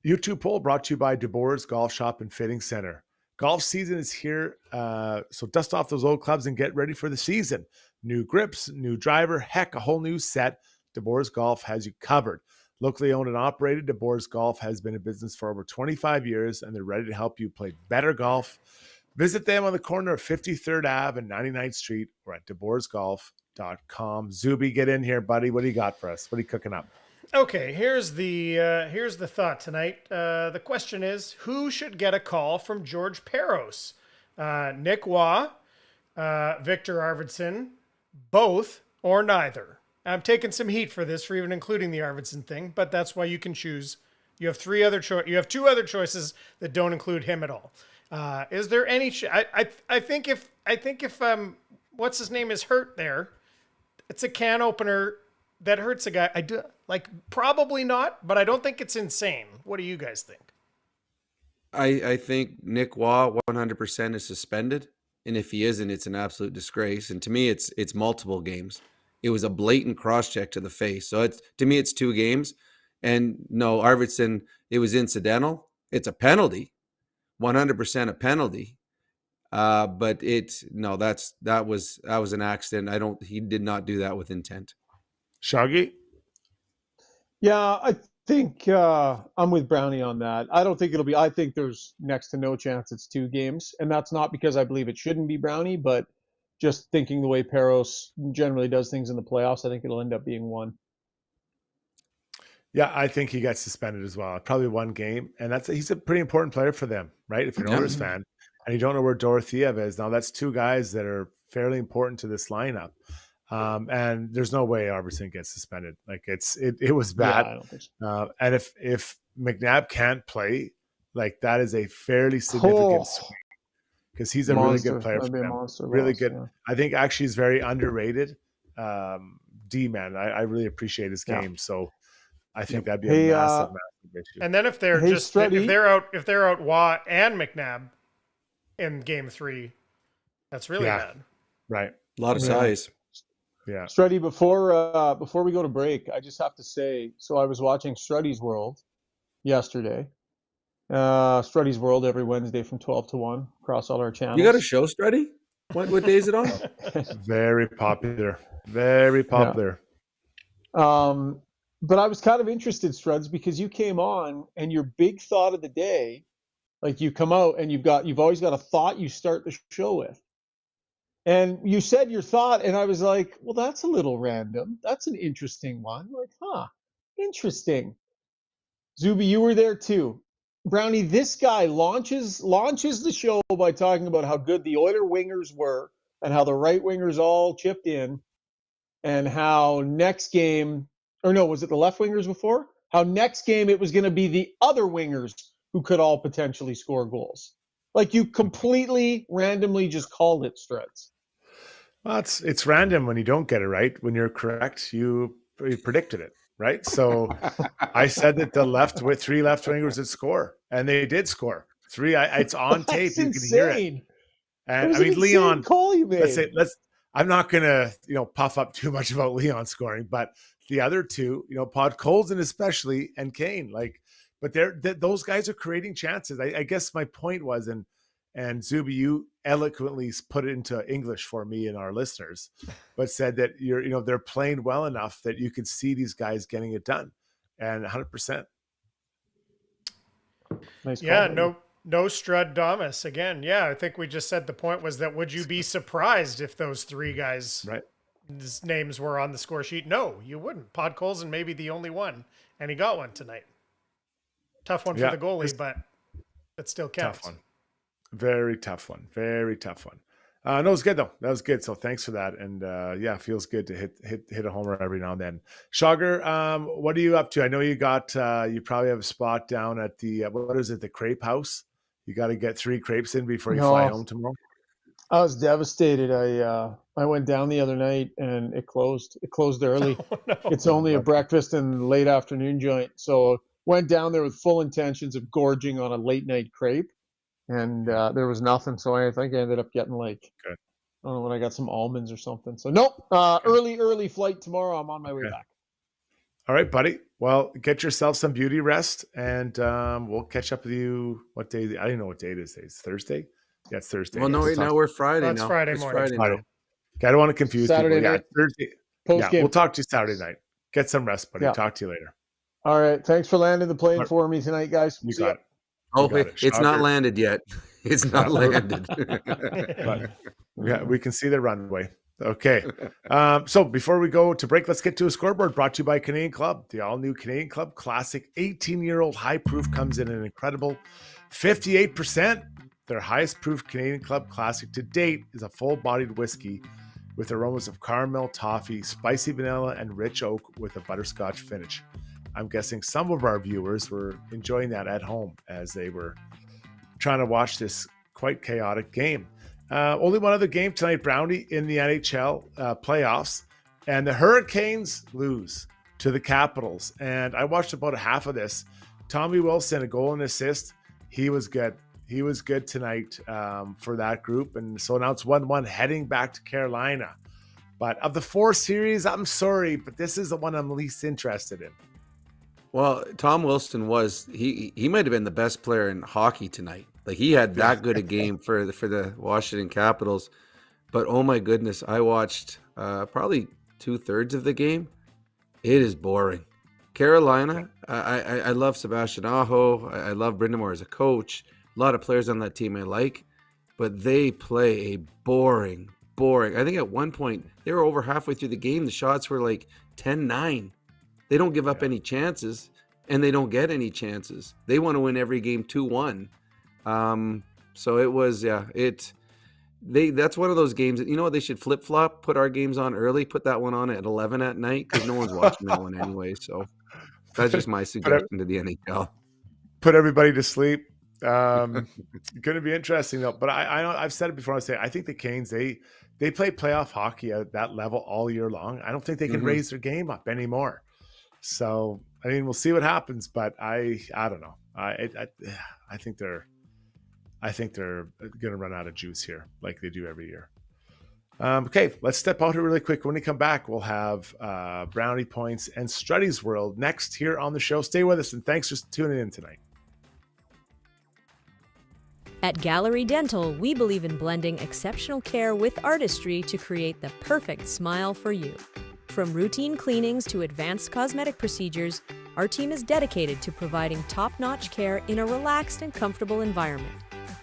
YouTube poll brought to you by DeBoer's Golf Shop and Fitting Center. Golf season is here, so dust off those old clubs and get ready for the season. New grips, new driver, heck, a whole new set. DeBoer's Golf has you covered. Locally owned and operated, DeBoer's Golf has been in business for over 25 years, and they're ready to help you play better golf. Visit them on the corner of 53rd Ave and 99th Street or at DeBoersGolf.com. Zuby, get in here, buddy. What do you got for us? What are you cooking up? Okay, here's the thought tonight. The question is, who should get a call from George Peros? Nick Waugh, Victor Arvidsson, both, or neither? I'm taking some heat for this, for even including the Arvidsson thing, but that's why you can choose. You have two other choices that don't include him at all. Is there any? I think if what's his name is hurt there, it's a can opener that hurts a guy. I do like probably not, but I don't think it's insane. What do you guys think? I think Nick Waugh 100% is suspended, and if he isn't, it's an absolute disgrace. And to me, it's multiple games. It was a blatant cross-check to the face. So to me, it's 2 games. And no, Arvidsson, it was incidental. It's a penalty, 100% a penalty. But that was an accident. He did not do that with intent. Shaggy? Yeah, I think I'm with Brownie on that. I don't think it'll be. I think there's next to no chance it's 2 games, and that's not because I believe it shouldn't be Brownie, but just thinking the way Peros generally does things in the playoffs, I think it'll end up being 1. Yeah, I think he got suspended as well. Probably 1 game, and he's a pretty important player for them, right? If you're an Oilers fan and you don't know where Dorothea is, now that's 2 guys that are fairly important to this lineup. And there's no way Arvidsson gets suspended. Like it was bad. Yeah, I don't think so. And if McNabb can't play, like that is a fairly significant swing because he's a really good player for them. Really good. Yeah. I think actually he's very underrated. D-man. I really appreciate his game. So I think that'd be a massive issue. And then if they're if they're out Waugh and McNabb in game 3, that's really bad. Right. A lot of size. Yeah. Struddy, before we go to break, I just have to say, so I was watching Struddy's World yesterday. Struddy's World every Wednesday from 12 to 1 across all our channels. You got a show, Struddy? What day is it on? Very popular. Very popular. Yeah. But I was kind of interested, Struds, because you came on and your big thought of the day, like you come out and you've always got a thought you start the show with. And you said your thought, and I was like, well, that's a little random. That's an interesting one. Like, interesting. Zuby, you were there too. Brownie, this guy launches the show by talking about how good the Oiler wingers were and how the right wingers all chipped in, and how next game, or no, was it the left wingers before? How next game it was going to be the other wingers who could all potentially score goals. Like you completely randomly just called it, Struts. Well, it's random when you don't get it right. When you're correct, you predicted it, right? So I said that the 3 left wingers would score, and they did score 3. It's on tape. You can hear it. And I mean, Leon. Call you made. I'm not gonna puff up too much about Leon scoring, but the other 2, Pod Colson especially, and Kane, but those guys are creating chances. I guess my point was, and Zuby, you eloquently put it into English for me and our listeners, but said that they're playing well enough that you could see these guys getting it done, and 100%. Nice. Yeah, no Strud again. Yeah, I think we just said the point was that would you be surprised if those 3 guys' names were on the score sheet? No, you wouldn't. Pod Colson may be the only one, and he got one tonight. Tough one for the goalie, but it still counts. Tough one. Very tough one. Very tough one. No, it was good though. That was good. So thanks for that. And feels good to hit a homer every now and then. Shogger, what are you up to? I know you probably have a spot down at the what is it, the crepe house? You got to get 3 crepes in before you fly home tomorrow. I was devastated. I went down the other night and it closed. It closed early. Oh, no. It's only a breakfast and late afternoon joint. So went down there with full intentions of gorging on a late night crepe. And there was nothing, so I think I ended up getting I don't know, when I got some almonds or something. So nope, early flight tomorrow. I'm on my way back. All right, buddy. Well, get yourself some beauty rest, and we'll catch up with you. What day? I don't know what day it is. It's Thursday. Yeah, it's Thursday. Well, no, now we're Friday. That's Friday morning. Friday. I don't want to confuse Saturday people. night. Yeah, Thursday. Yeah, we'll talk to you Saturday night. Get some rest, buddy. Yeah. Talk to you later. All right. Thanks for landing the plane for me tonight, guys. You See ya. got it. Oh, got it. it's not Shocker. landed yet. It's not landed. But yeah, we can see the runway. Okay. So before we go to break, let's get to a scoreboard brought to you by Canadian Club. The all-new Canadian Club Classic 18-year-old high proof comes in an incredible 58%. Their highest proof Canadian Club Classic to date is a full-bodied whiskey with aromas of caramel, toffee, spicy vanilla, and rich oak with a butterscotch finish. I'm guessing some of our viewers were enjoying that at home as they were trying to watch this quite chaotic game. Only one other game tonight, Brownie, in the NHL playoffs, and the Hurricanes lose to the Capitals. And I watched about a half of this. Tommy Wilson, a goal and assist. He was good. He was good tonight for that group. And so now it's 1-1 heading back to Carolina. But of the 4 series, I'm sorry, but this is the one I'm least interested in. Well, Tom Wilson he might have been the best player in hockey tonight. Like, he had that good a game for the Washington Capitals. But oh my goodness, I watched probably 2/3 of the game. It is boring. Carolina, I love Sebastian Aho. I love Brindamore as a coach. A lot of players on that team I like, but they play a boring. I think at one point they were over halfway through the game. The shots were like 10-9. They don't give up any chances, and they don't get any chances. They want to win every game 2-1. So it was, that's one of those games that, you know what, they should flip-flop, put our games on early, put that one on at 11 at night, because no one's watching that one anyway. So that's just my suggestion to the NHL. Put everybody to sleep. Going to be interesting though. But I know I've said it before. I think the Canes, they play playoff hockey at that level all year long. I don't think they can raise their game up anymore. So I mean, we'll see what happens. But I don't know. I think they're going to run out of juice here, like they do every year. Okay, let's step out here really quick. When we come back, we'll have Brownie Points and Struddy's World next here on the show. Stay with us, and thanks for tuning in tonight. At Gallery Dental, we believe in blending exceptional care with artistry to create the perfect smile for you. From routine cleanings to advanced cosmetic procedures, our team is dedicated to providing top-notch care in a relaxed and comfortable environment.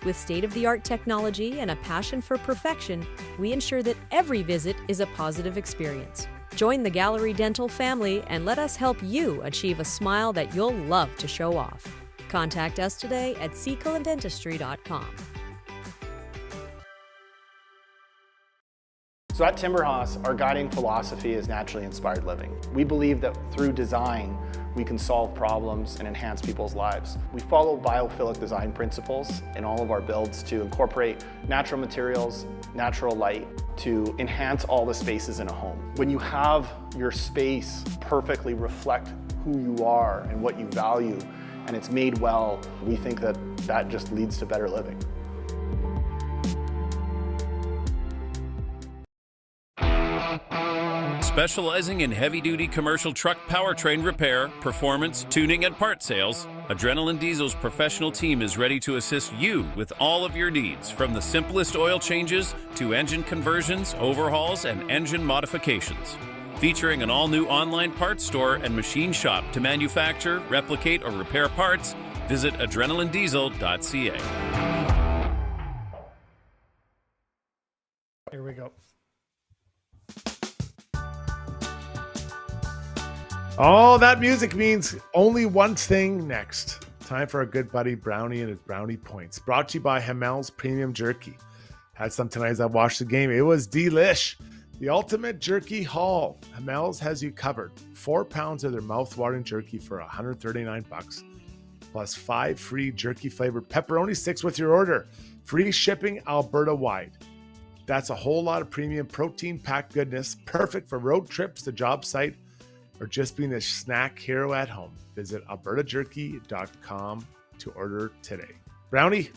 With state-of-the-art technology and a passion for perfection, we ensure that every visit is a positive experience. Join the Gallery Dental family and let us help you achieve a smile that you'll love to show off. Contact us today at secolandentistry.com. So at Timberhouse, our guiding philosophy is naturally inspired living. We believe that through design, we can solve problems and enhance people's lives. We follow biophilic design principles in all of our builds to incorporate natural materials, natural light, to enhance all the spaces in a home. When you have your space perfectly reflect who you are and what you value, and it's made well, we think that that just leads to better living. Specializing in heavy-duty commercial truck powertrain repair, performance, tuning, and part sales, Adrenaline Diesel's professional team is ready to assist you with all of your needs, from the simplest oil changes to engine conversions, overhauls, and engine modifications. Featuring an all-new online parts store and machine shop to manufacture, replicate, or repair parts, visit adrenalinediesel.ca. Here we go. Oh, that music means only one thing next. Time for our good buddy Brownie and his Brownie Points. Brought to you by Hamel's Premium Jerky. Had some tonight as I watched the game. It was delish. The ultimate jerky haul. Hamel's has you covered. 4 pounds of their mouth-watering jerky for $139, plus 5 free jerky-flavored pepperoni sticks with your order. Free shipping Alberta-wide. That's a whole lot of premium protein-packed goodness, perfect for road trips to job site or just being a snack hero at home. Visit albertajerky.com to order today. Brownie?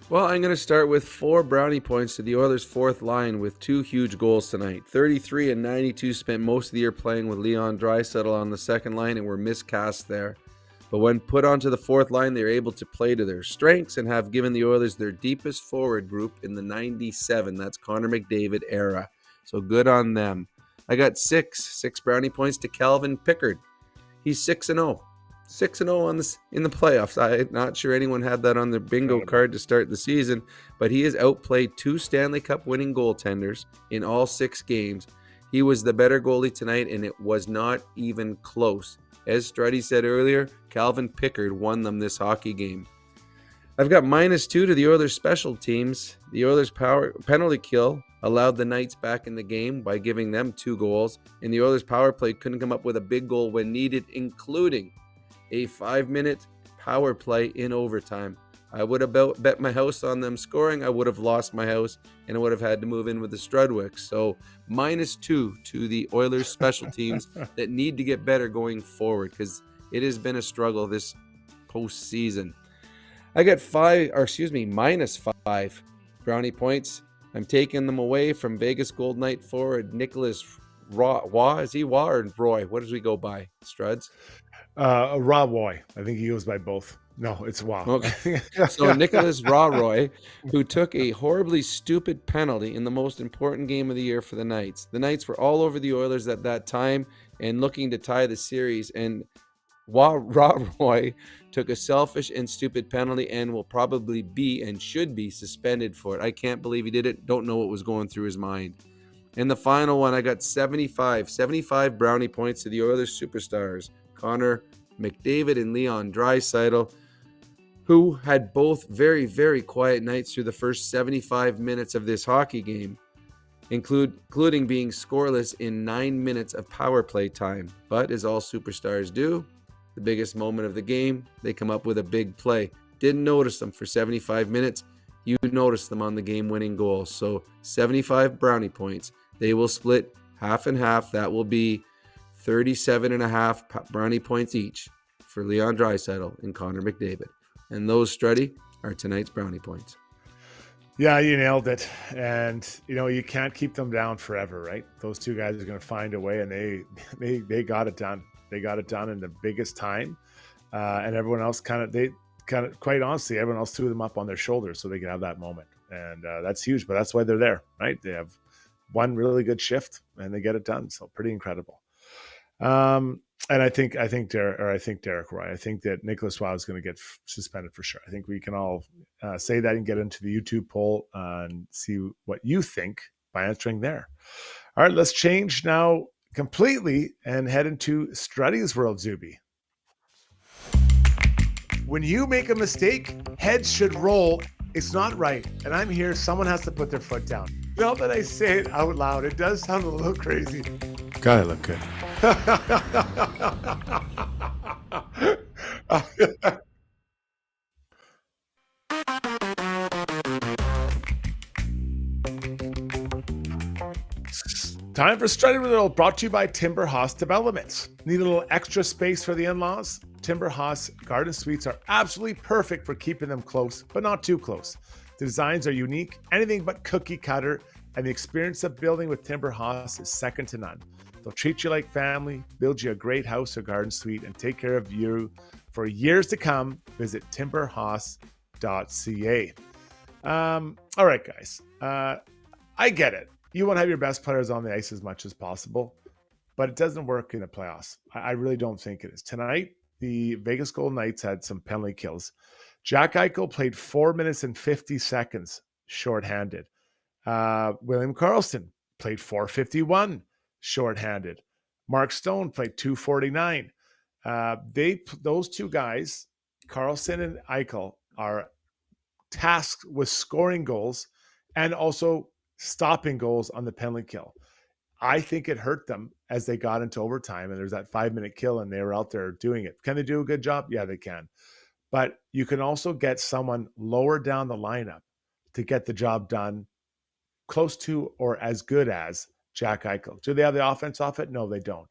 Well, I'm going to start with 4 brownie points to the Oilers' fourth line with 2 huge goals tonight. 33 and 92 spent most of the year playing with Leon Draisaitl on the second line and were miscast there. But when put onto the fourth line, they were able to play to their strengths and have given the Oilers their deepest forward group in the 97, that's Connor McDavid era. So good on them. I got six brownie points to Calvin Pickard. He's 6-0. 6-0 on this in the playoffs. I'm not sure anyone had that on their bingo card to start the season, but he has outplayed 2 Stanley Cup winning goaltenders in all 6 games. He was the better goalie tonight, and it was not even close. As Struddy said earlier, Calvin Pickard won them this hockey game. I've got -2 to the Oilers special teams. The Oilers penalty kill allowed the Knights back in the game by giving them 2 goals, and the Oilers power play couldn't come up with a big goal when needed, including a 5-minute power play in overtime. I would have bet my house on them scoring. I would have lost my house, and I would have had to move in with the Strudwicks. So -2 to the Oilers special teams that need to get better going forward, because it has been a struggle this postseason. I got -5 brownie points. I'm taking them away from Vegas Gold Knight forward Nicholas Waugh. Is he Waugh or Roy? What does we go by, Struds? Rob Roy. I think he goes by both. No, it's Waugh. Okay. So Nicholas Roy, who took a horribly stupid penalty in the most important game of the year for the Knights. The Knights were all over the Oilers at that time and looking to tie the series, and Roy took a selfish and stupid penalty and will probably be and should be suspended for it. I can't believe he did it. Don't know what was going through his mind. And the final one, I got 75 brownie points to the Oilers superstars, Connor McDavid and Leon Draisaitl, who had both very, very quiet nights through the first 75 minutes of this hockey game, including being scoreless in 9 minutes of power play time. But as all superstars do, the biggest moment of the game, they come up with a big play. Didn't notice them for 75 minutes. You noticed them on the game-winning goal. So 75 brownie points. They will split half and half. That will be 37.5 brownie points each for Leon Draisaitl and Connor McDavid. And those, Struddy, are tonight's brownie points. Yeah, you nailed it. And, you can't keep them down forever, right? Those 2 guys are going to find a way, and they got it done. They got it done in the biggest time. And everyone else quite honestly, everyone else threw them up on their shoulders so they could have that moment. And that's huge, but that's why they're there, right? They have one really good shift and they get it done. So pretty incredible. And I think Derek Roy. I think that Nicholas Waugh is going to get suspended for sure. I think we can all say that and get into the YouTube poll and see what you think by answering there. All right, let's change now completely and head into Struddy's world, Zuby. When you make a mistake, heads should roll. It's not right. And I'm here. Someone has to put their foot down. Now that I say it out loud, it does sound a little crazy. Gotta look good. Time for Struddy Riddle, brought to you by Timber House Developments. Need a little extra space for the in-laws? Timber House Garden Suites are absolutely perfect for keeping them close, but not too close. The designs are unique, anything but cookie cutter, and the experience of building with Timber House is second to none. They'll treat you like family, build you a great house or garden suite, and take care of you for years to come. Visit timberhouse.ca. All right, guys. I get it. You want to have your best players on the ice as much as possible, but it doesn't work in the playoffs. I really don't think it is. Tonight, the Vegas Golden Knights had some penalty kills. Jack Eichel played 4 minutes and 50 seconds shorthanded. William Karlsson played 4:51 shorthanded. Mark Stone played 2:49. Those 2 guys, Karlsson and Eichel, are tasked with scoring goals and also stopping goals on the penalty kill. I think it hurt them as they got into overtime, and there's that 5-minute kill, and they were out there doing it. Can they do a good job? Yeah, they can. But you can also get someone lower down the lineup to get the job done close to or as good as Jack Eichel. Do they have the offense off it? No, they don't.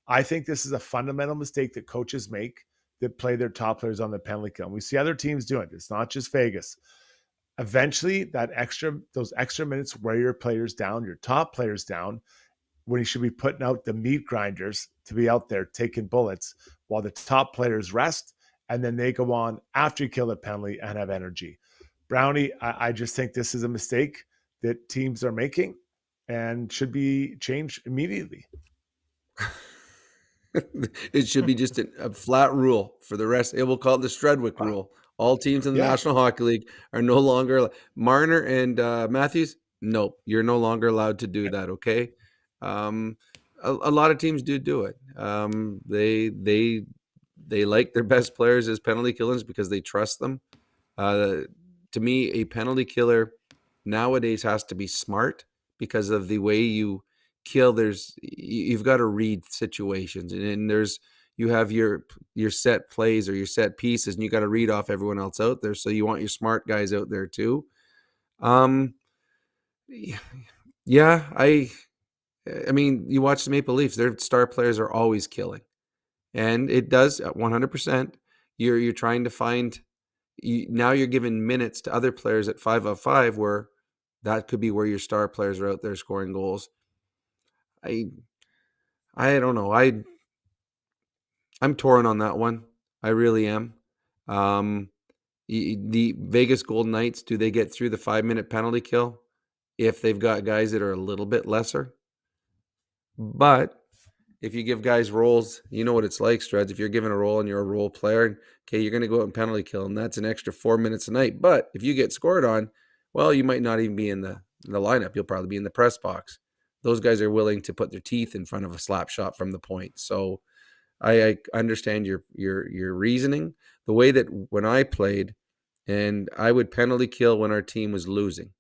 I think this is a fundamental mistake that coaches make that play their top players on the penalty kill. And we see other teams doing it. It's not just Vegas. Eventually, those extra minutes wear your players down, your top players down, when you should be putting out the meat grinders to be out there taking bullets while the top players rest, and then they go on after you kill the penalty and have energy. Brownie, I just think this is a mistake that teams are making and should be changed immediately. It should be just a flat rule for the rest. It will call it the Strudwick rule. All teams in the Yeah. National Hockey League are no longer Marner and Matthews. Nope, you're no longer allowed to do that. Okay, a lot of teams do it. They like their best players as penalty killers because they trust them. To me, a penalty killer nowadays has to be smart because of the way you kill. You've got to read situations, and you have your set plays or your set pieces, and you got to read off everyone else out there. So you want your smart guys out there too. Yeah, I mean, you watch the Maple Leafs; their star players are always killing, and it does 100%. You're trying to find. Now you're giving minutes to other players at 5-on-5 where that could be where your star players are out there scoring goals. I don't know. I'm torn on that one. I really am. The Vegas Golden Knights, do they get through the 5-minute penalty kill if they've got guys that are a little bit lesser? But if you give guys roles, you know what it's like, Struds. If you're given a role and you're a role player, okay, you're going to go out and penalty kill, and that's an extra 4 minutes a night. But if you get scored on, well, you might not even be in the lineup. You'll probably be in the press box. Those guys are willing to put their teeth in front of a slap shot from the point. So I understand your reasoning. The way that when I played, and I would penalty kill when our team was losing,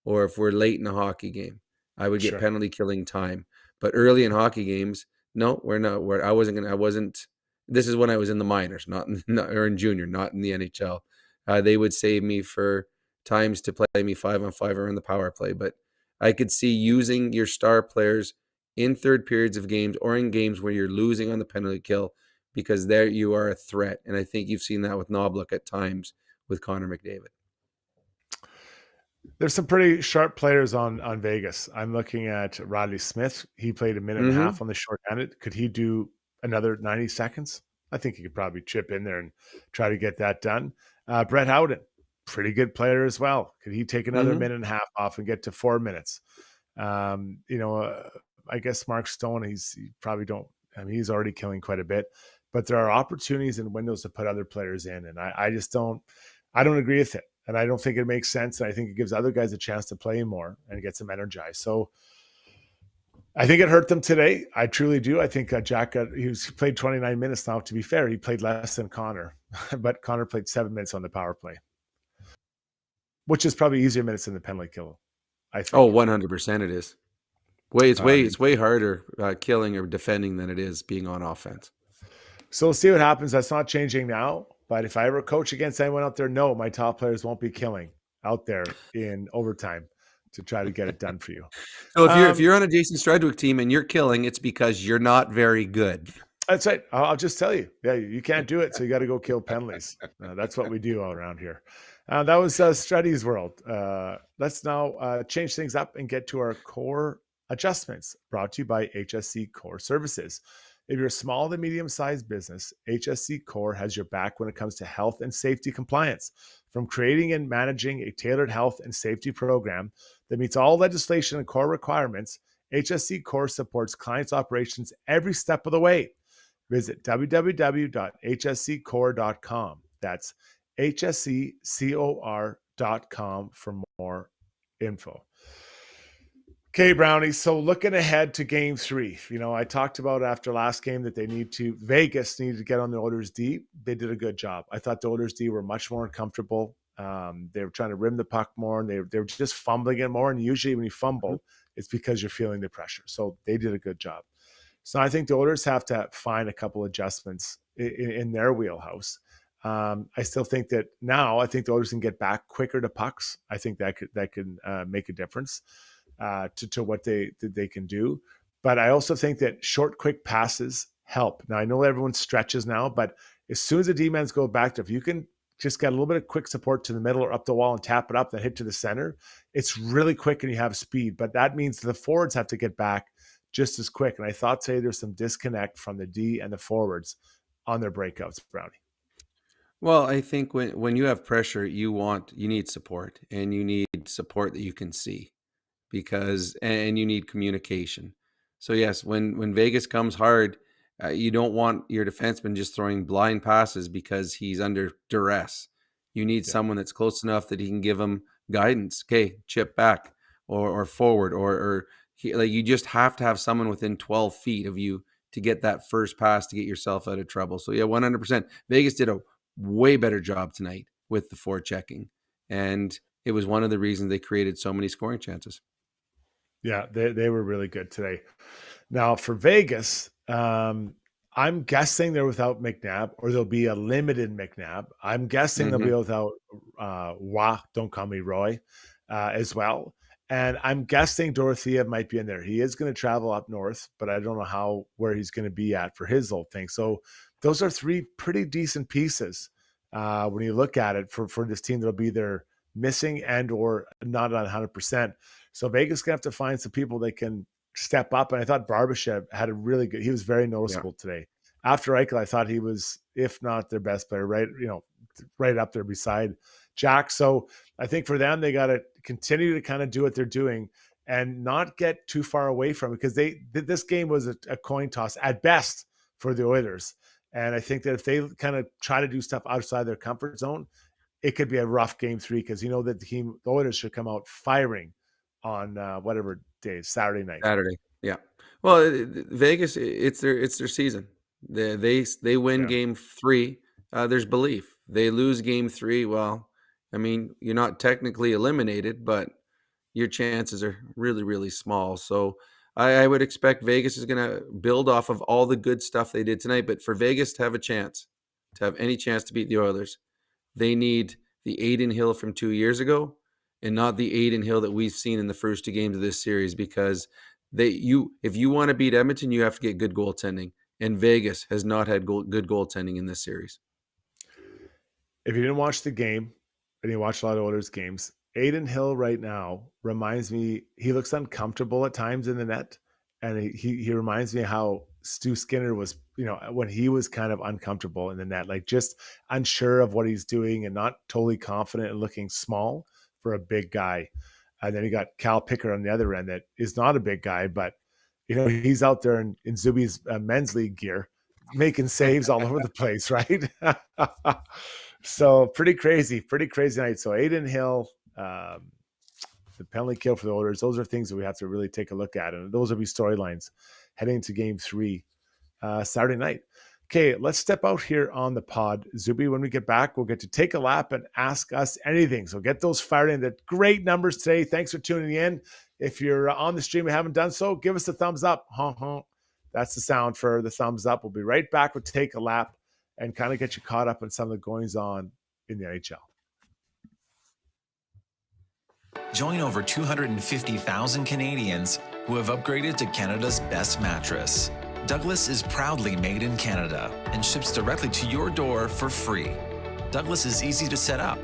or if we're late in a hockey game, I would get penalty killing time. But early in hockey games, no, we're not. I wasn't. This is when I was in the minors, or in junior, not in the NHL. They would save me for times to play me 5-on-5 or in the power play. But I could see using your star players in third periods of games or in games where you're losing on the penalty kill, because there you are a threat. And I think you've seen that with Knoblauch at times with Connor McDavid. There's some pretty sharp players on Vegas. I'm looking at Riley Smith. He played a minute and a half on the shorthanded. Could he do another 90 seconds? I think he could probably chip in there and try to get that done. Brett Howden, pretty good player as well. Could he take another minute and a half off and get to 4 minutes? I guess Mark Stone, he's already killing quite a bit, but there are opportunities and windows to put other players in. And I don't agree with it. And I don't think it makes sense. And I think it gives other guys a chance to play more and gets them energized. So I think it hurt them today. I truly do. I think Jack, he played 29 minutes now. To be fair, he played less than Connor, but Connor played 7 minutes on the power play, which is probably easier minutes than the penalty kill, I think. Oh, 100% it is. It's way harder killing or defending than it is being on offense. So we'll see what happens. That's not changing now. But if I ever coach against anyone out there, no, my top players won't be killing out there in overtime to try to get it done for you. So if you're on a Jason Strudwick team and you're killing, it's because you're not very good. That's right. I'll just tell you. Yeah, you can't do it, so you got to go kill penalties. That's what we do all around here. That was Struddy's world. Let's now change things up and get to our core adjustments, brought to you by HSC Core Services. If you're a small to medium-sized business, HSC Core has your back when it comes to health and safety compliance. From creating and managing a tailored health and safety program that meets all legislation and core requirements, HSC Core supports clients' operations every step of the way. Visit www.hsccore.com. That's hsccor.com for more info. Okay, Brownie. So looking ahead to game 3, I talked about after last game that Vegas needed to get on the Oilers D. They did a good job. I thought the Oilers D were much more uncomfortable. They were trying to rim the puck more, and they were just fumbling it more. And usually when you fumble, it's because you're feeling the pressure. So they did a good job. So I think the Oilers have to find a couple adjustments in their wheelhouse. I still think that now I think the Oilers can get back quicker to pucks. I think that could make a difference to what they can do. But I also think that short, quick passes help. Now, I know everyone stretches now, but as soon as the D-mans go back, if you can just get a little bit of quick support to the middle or up the wall and tap it up, then hit to the center, it's really quick and you have speed. But that means the forwards have to get back just as quick. And I thought today there's some disconnect from the D and the forwards on their breakouts, Brownie. Well, I think when you have pressure, you need support, and you need support that you can see, and you need communication. So yes, when Vegas comes hard, You don't want your defenseman just throwing blind passes because he's under duress. You need someone that's close enough that he can give him guidance. Okay, chip back or forward, or you just have to have someone within 12 feet of you to get that first pass to get yourself out of trouble. So yeah, 100%. Vegas did a way better job tonight with the forechecking, and it was one of the reasons they created so many scoring chances. Yeah, they were really good today. Now for Vegas, I'm guessing they're without McNabb, or there'll be a limited McNabb. I'm guessing they'll be without don't call me Roy, as well. And I'm guessing Dorothea might be in there. He is going to travel up north, but I don't know where he's going to be at for his old thing. So those are three pretty decent pieces when you look at it for this team that'll be there missing and or not on 100%. So Vegas going to have to find some people that can step up. And I thought Barbashev had a really good, he was very noticeable today. After Eichel, I thought he was, if not their best player, right up there beside Jack. So I think for them, they got to continue to kind of do what they're doing and not get too far away from it, because this game was a coin toss at best for the Oilers. And I think that if they kind of try to do stuff outside their comfort zone, it could be a rough game 3, because that the Oilers should come out firing on whatever day, Saturday night. Saturday, yeah. Well, Vegas, it's their season. They win game 3. There's belief. They lose game 3. Well, I mean, you're not technically eliminated, but your chances are really, really small. So I would expect Vegas is going to build off of all the good stuff they did tonight. But for Vegas to have any chance to beat the Oilers, they need the Aiden Hill from 2 years ago, and not the Aiden Hill that we've seen in the first 2 games of this series, because if you want to beat Edmonton, you have to get good goaltending. And Vegas has not had good goaltending in this series. If you didn't watch the game, and you watch a lot of Oilers games, Aiden Hill right now reminds me, he looks uncomfortable at times in the net. And he reminds me how Stu Skinner was, when he was kind of uncomfortable in the net, like just unsure of what he's doing and not totally confident and looking small for a big guy. And then you got Cal Pickard on the other end that is not a big guy, but he's out there in Zuby's men's league gear, making saves all over the place, right? So pretty crazy night. So Aiden Hill, the penalty kill for the Oilers, those are things that we have to really take a look at. And those will be storylines heading to game 3 Saturday night. Okay, let's step out here on the pod. Zuby, when we get back, we'll get to take a lap and ask us anything. So get those fired in. The great numbers today. Thanks for tuning in. If you're on the stream and haven't done so, give us a thumbs up. Honk, honk. That's the sound for the thumbs up. We'll be right back with Take a Lap and kind of get you caught up on some of the goings on in the NHL. Join over 250,000 Canadians who have upgraded to Canada's best mattress. Douglas is proudly made in Canada and ships directly to your door for free. Douglas is easy to set up.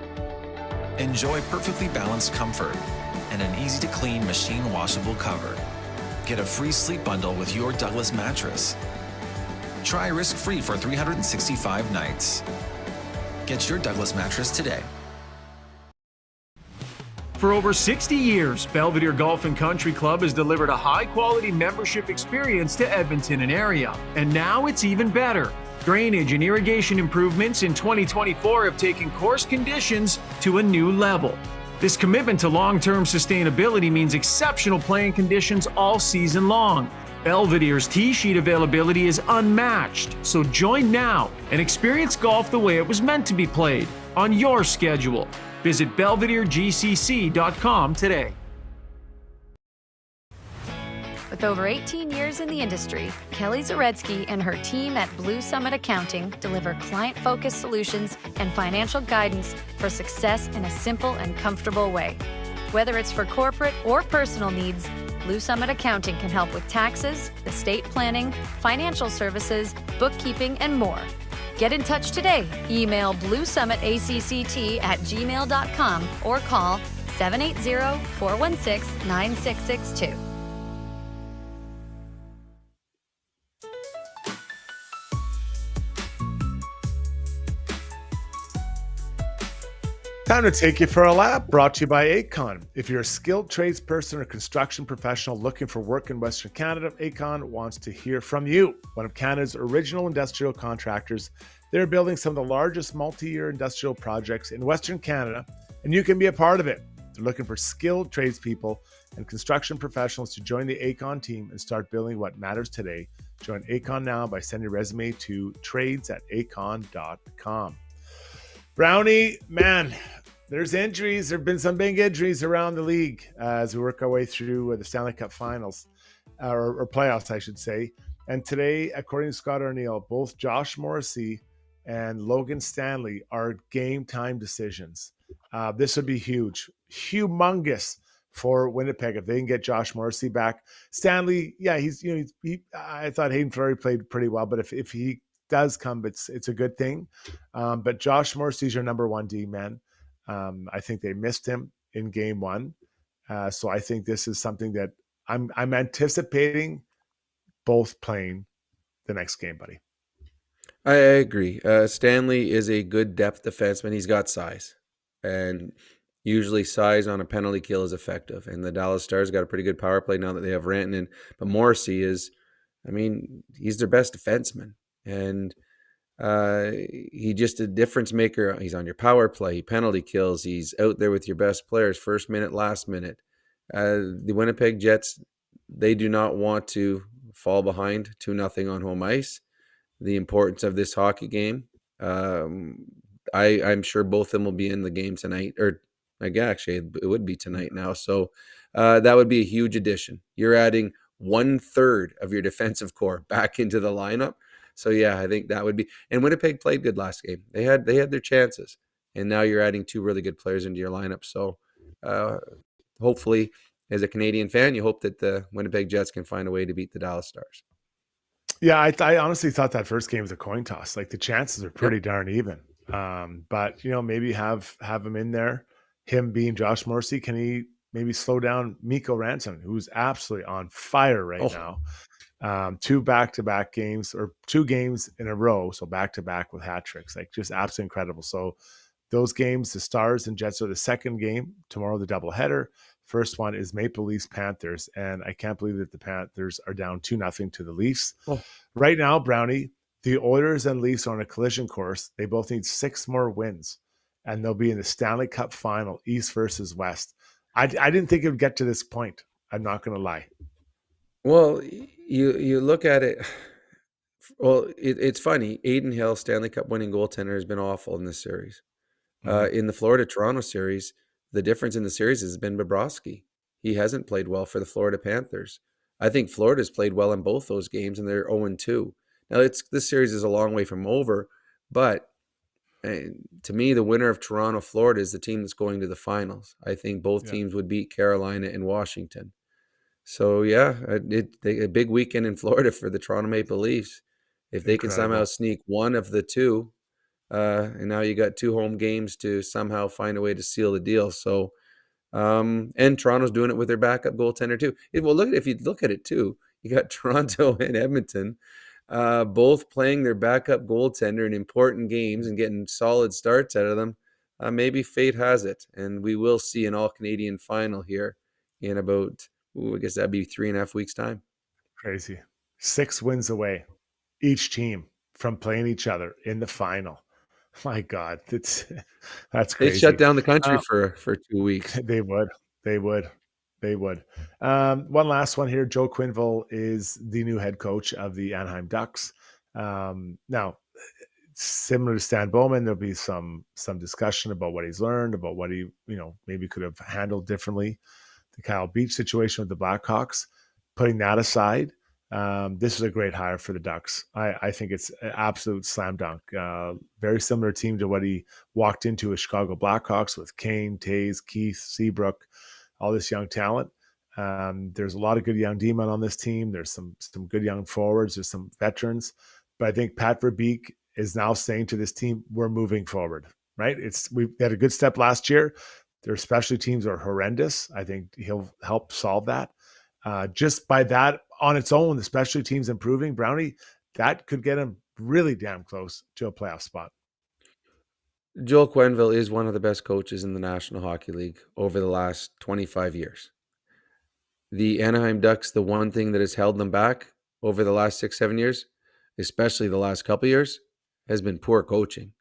Enjoy perfectly balanced comfort and an easy-to-clean machine washable cover. Get a free sleep bundle with your Douglas mattress. Try risk-free for 365 nights. Get your Douglas mattress today. For over 60 years, Belvedere Golf and Country Club has delivered a high-quality membership experience to Edmonton and area. And now it's even better. Drainage and irrigation improvements in 2024 have taken course conditions to a new level. This commitment to long-term sustainability means exceptional playing conditions all season long. Belvedere's tee sheet availability is unmatched, so join now and experience golf the way it was meant to be played, on your schedule. Visit BelvedereGCC.com today. With over 18 years in the industry, Kelly Zaretsky and her team at Blue Summit Accounting deliver client-focused solutions and financial guidance for success in a simple and comfortable way. Whether it's for corporate or personal needs, Blue Summit Accounting can help with taxes, estate planning, financial services, bookkeeping, and more. Get in touch today. Email bluesummitacct@gmail.com or call 780-416-9662. Time to take you for a lap, brought to you by Acon. If you're a skilled tradesperson or construction professional looking for work in Western Canada, Acon wants to hear from you. One of Canada's original industrial contractors, they're building some of the largest multi-year industrial projects in Western Canada, and you can be a part of it. They're looking for skilled tradespeople and construction professionals to join the Acon team and start building what matters today. Join Acon now by sending your resume to trades@acon.com. Brownie, man, there's injuries. There have been some big injuries around the league as we work our way through the Stanley Cup finals, or playoffs, I should say. And today, according to Scott O'Neill, both Josh Morrissey and Logan Stanley are game time decisions. This would be huge, humongous for Winnipeg if they can get Josh Morrissey back. Stanley, yeah, I thought Hayden Fleury played pretty well, but if he does come, it's a good thing. But Josh Morrissey's your number one D man. I think they missed him in game one. So I think this is something that I'm anticipating both playing the next game, buddy. I agree. Stanley is a good depth defenseman. He's got size. And usually size on a penalty kill is effective. And the Dallas Stars got a pretty good power play now that they have Rantanen. But Morrissey is, he's their best defenseman. And he's just a difference maker. He's on your power play, penalty kills. He's out there with your best players, first minute, last minute. The Winnipeg Jets, they do not want to fall behind 2-0 on home ice. The importance of this hockey game. I'm sure both of them will be in the game tonight, or actually it would be tonight now. So that would be a huge addition. You're adding 1/3 of your defensive core back into the lineup. So yeah, I think that would be. And Winnipeg played good last game. They had their chances, and now you're adding two really good players into your lineup. So hopefully, as a Canadian fan, you hope that the Winnipeg Jets can find a way to beat the Dallas Stars. Yeah, I honestly thought that first game was a coin toss. Like the chances are pretty darn even. But maybe have him in there. Him being Josh Morrissey, can he maybe slow down Mikko Rantanen, who's absolutely on fire right now? 2 back-to-back games, or 2 games in a row, so back-to-back with hat tricks, like just absolutely incredible. So those games, the Stars and Jets are the second game tomorrow, the doubleheader. First one is Maple Leafs Panthers, and I can't believe that the Panthers are down 2-0 to the Leafs. Right now, Brownie, the Oilers and Leafs are on a collision course. They both need 6 more wins, and they'll be in the Stanley Cup final, East versus West. I didn't think it would get to this point. I'm not going to lie. Well, you look at it. Well, it's funny. Aiden Hill, Stanley Cup winning goaltender, has been awful in this series. In the Florida-Toronto series, the difference in the series has been Bobrovsky. He hasn't played well for the Florida Panthers. I think Florida's played well in both those games, and they're 0-2. Now, this series is a long way from over, but to me, the winner of Toronto-Florida is the team that's going to the finals. I think both teams would beat Carolina and Washington. So, yeah, a big weekend in Florida for the Toronto Maple Leafs. If they can somehow sneak one of the two, and now you got 2 home games to somehow find a way to seal the deal. So, and Toronto's doing it with their backup goaltender too. If you look at it too, you got Toronto and Edmonton, both playing their backup goaltender in important games and getting solid starts out of them. Maybe fate has it, and we will see an all-Canadian final here in about, I guess that'd be 3.5 weeks' time. Crazy. 6 wins away, each team, from playing each other in the final. My God, that's crazy. They shut down the country for 2 weeks. They would. One last one here. Joe Quenneville is the new head coach of the Anaheim Ducks. Now, similar to Stan Bowman, there'll be some discussion about what he's learned, about what he maybe could have handled differently. The Kyle Beach situation with the Blackhawks. Putting that aside, this is a great hire for the Ducks. I think it's an absolute slam dunk. Very similar team to what he walked into with Chicago Blackhawks with Kane, Taves, Keith, Seabrook, all this young talent. There's a lot of good young D-men on this team. There's some good young forwards. There's some veterans. But I think Pat Verbeek is now saying to this team, we're moving forward, right? We had a good step last year. Their specialty teams are horrendous. I think he'll help solve that. Just by that on its own, the specialty teams improving, Brownie, that could get him really damn close to a playoff spot. Joel Quenneville is one of the best coaches in the National Hockey League over the last 25 years. The Anaheim Ducks, the one thing that has held them back over the last 6-7 years, especially the last couple of years, has been poor coaching.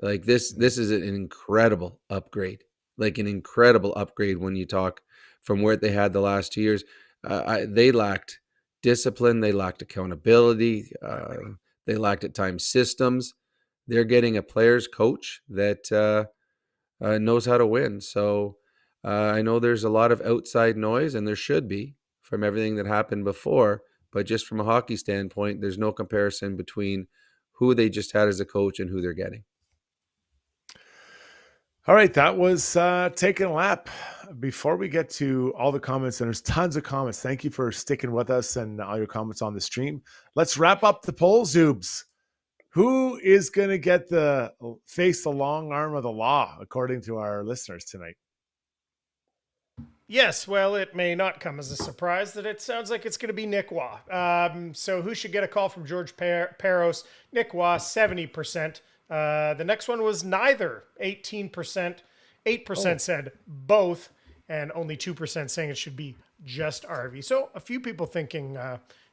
Like this is an incredible upgrade. Like an incredible upgrade when you talk from where they had the last 2 years. They lacked discipline. They lacked accountability. They lacked at times systems. They're getting a player's coach that knows how to win. So I know there's a lot of outside noise, and there should be from everything that happened before. But just from a hockey standpoint, there's no comparison between who they just had as a coach and who they're getting. All right, that was taking a lap. Before we get to all the comments, and there's tons of comments. Thank you for sticking with us and all your comments on the stream. Let's wrap up the poll, Zoobs. Who is going to get face the long arm of the law, according to our listeners tonight? Yes, well, it may not come as a surprise that it sounds like it's going to be Nick Waugh. So who should get a call from George Peros? Nick Waugh, 70%. The next one was neither, 18%. 8% said both, and only 2% saying it should be just RV. So a few people thinking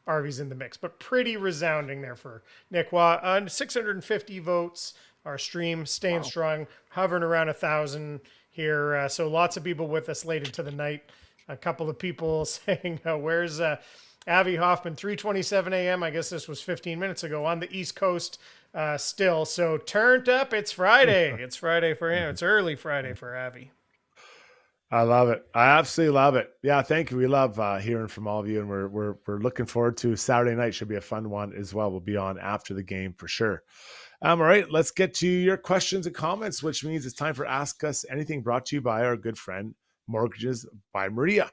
RV's in the mix, but pretty resounding there for Nick Waugh. 650 votes. Our stream staying strong, hovering around 1,000 here. So lots of people with us late into the night. A couple of people saying, where's Avi Hoffman, 3:27 a.m. I guess this was 15 minutes ago on the East Coast still. So turned up. It's Friday. It's Friday for him. It's early Friday for Avi. I love it. I absolutely love it. Yeah, thank you. We love hearing from all of you, and we're looking forward to Saturday night. Should be a fun one as well. We'll be on after the game for sure. All right, let's get to your questions and comments, which means it's time for Ask Us Anything, brought to you by our good friend Mortgages by Maria.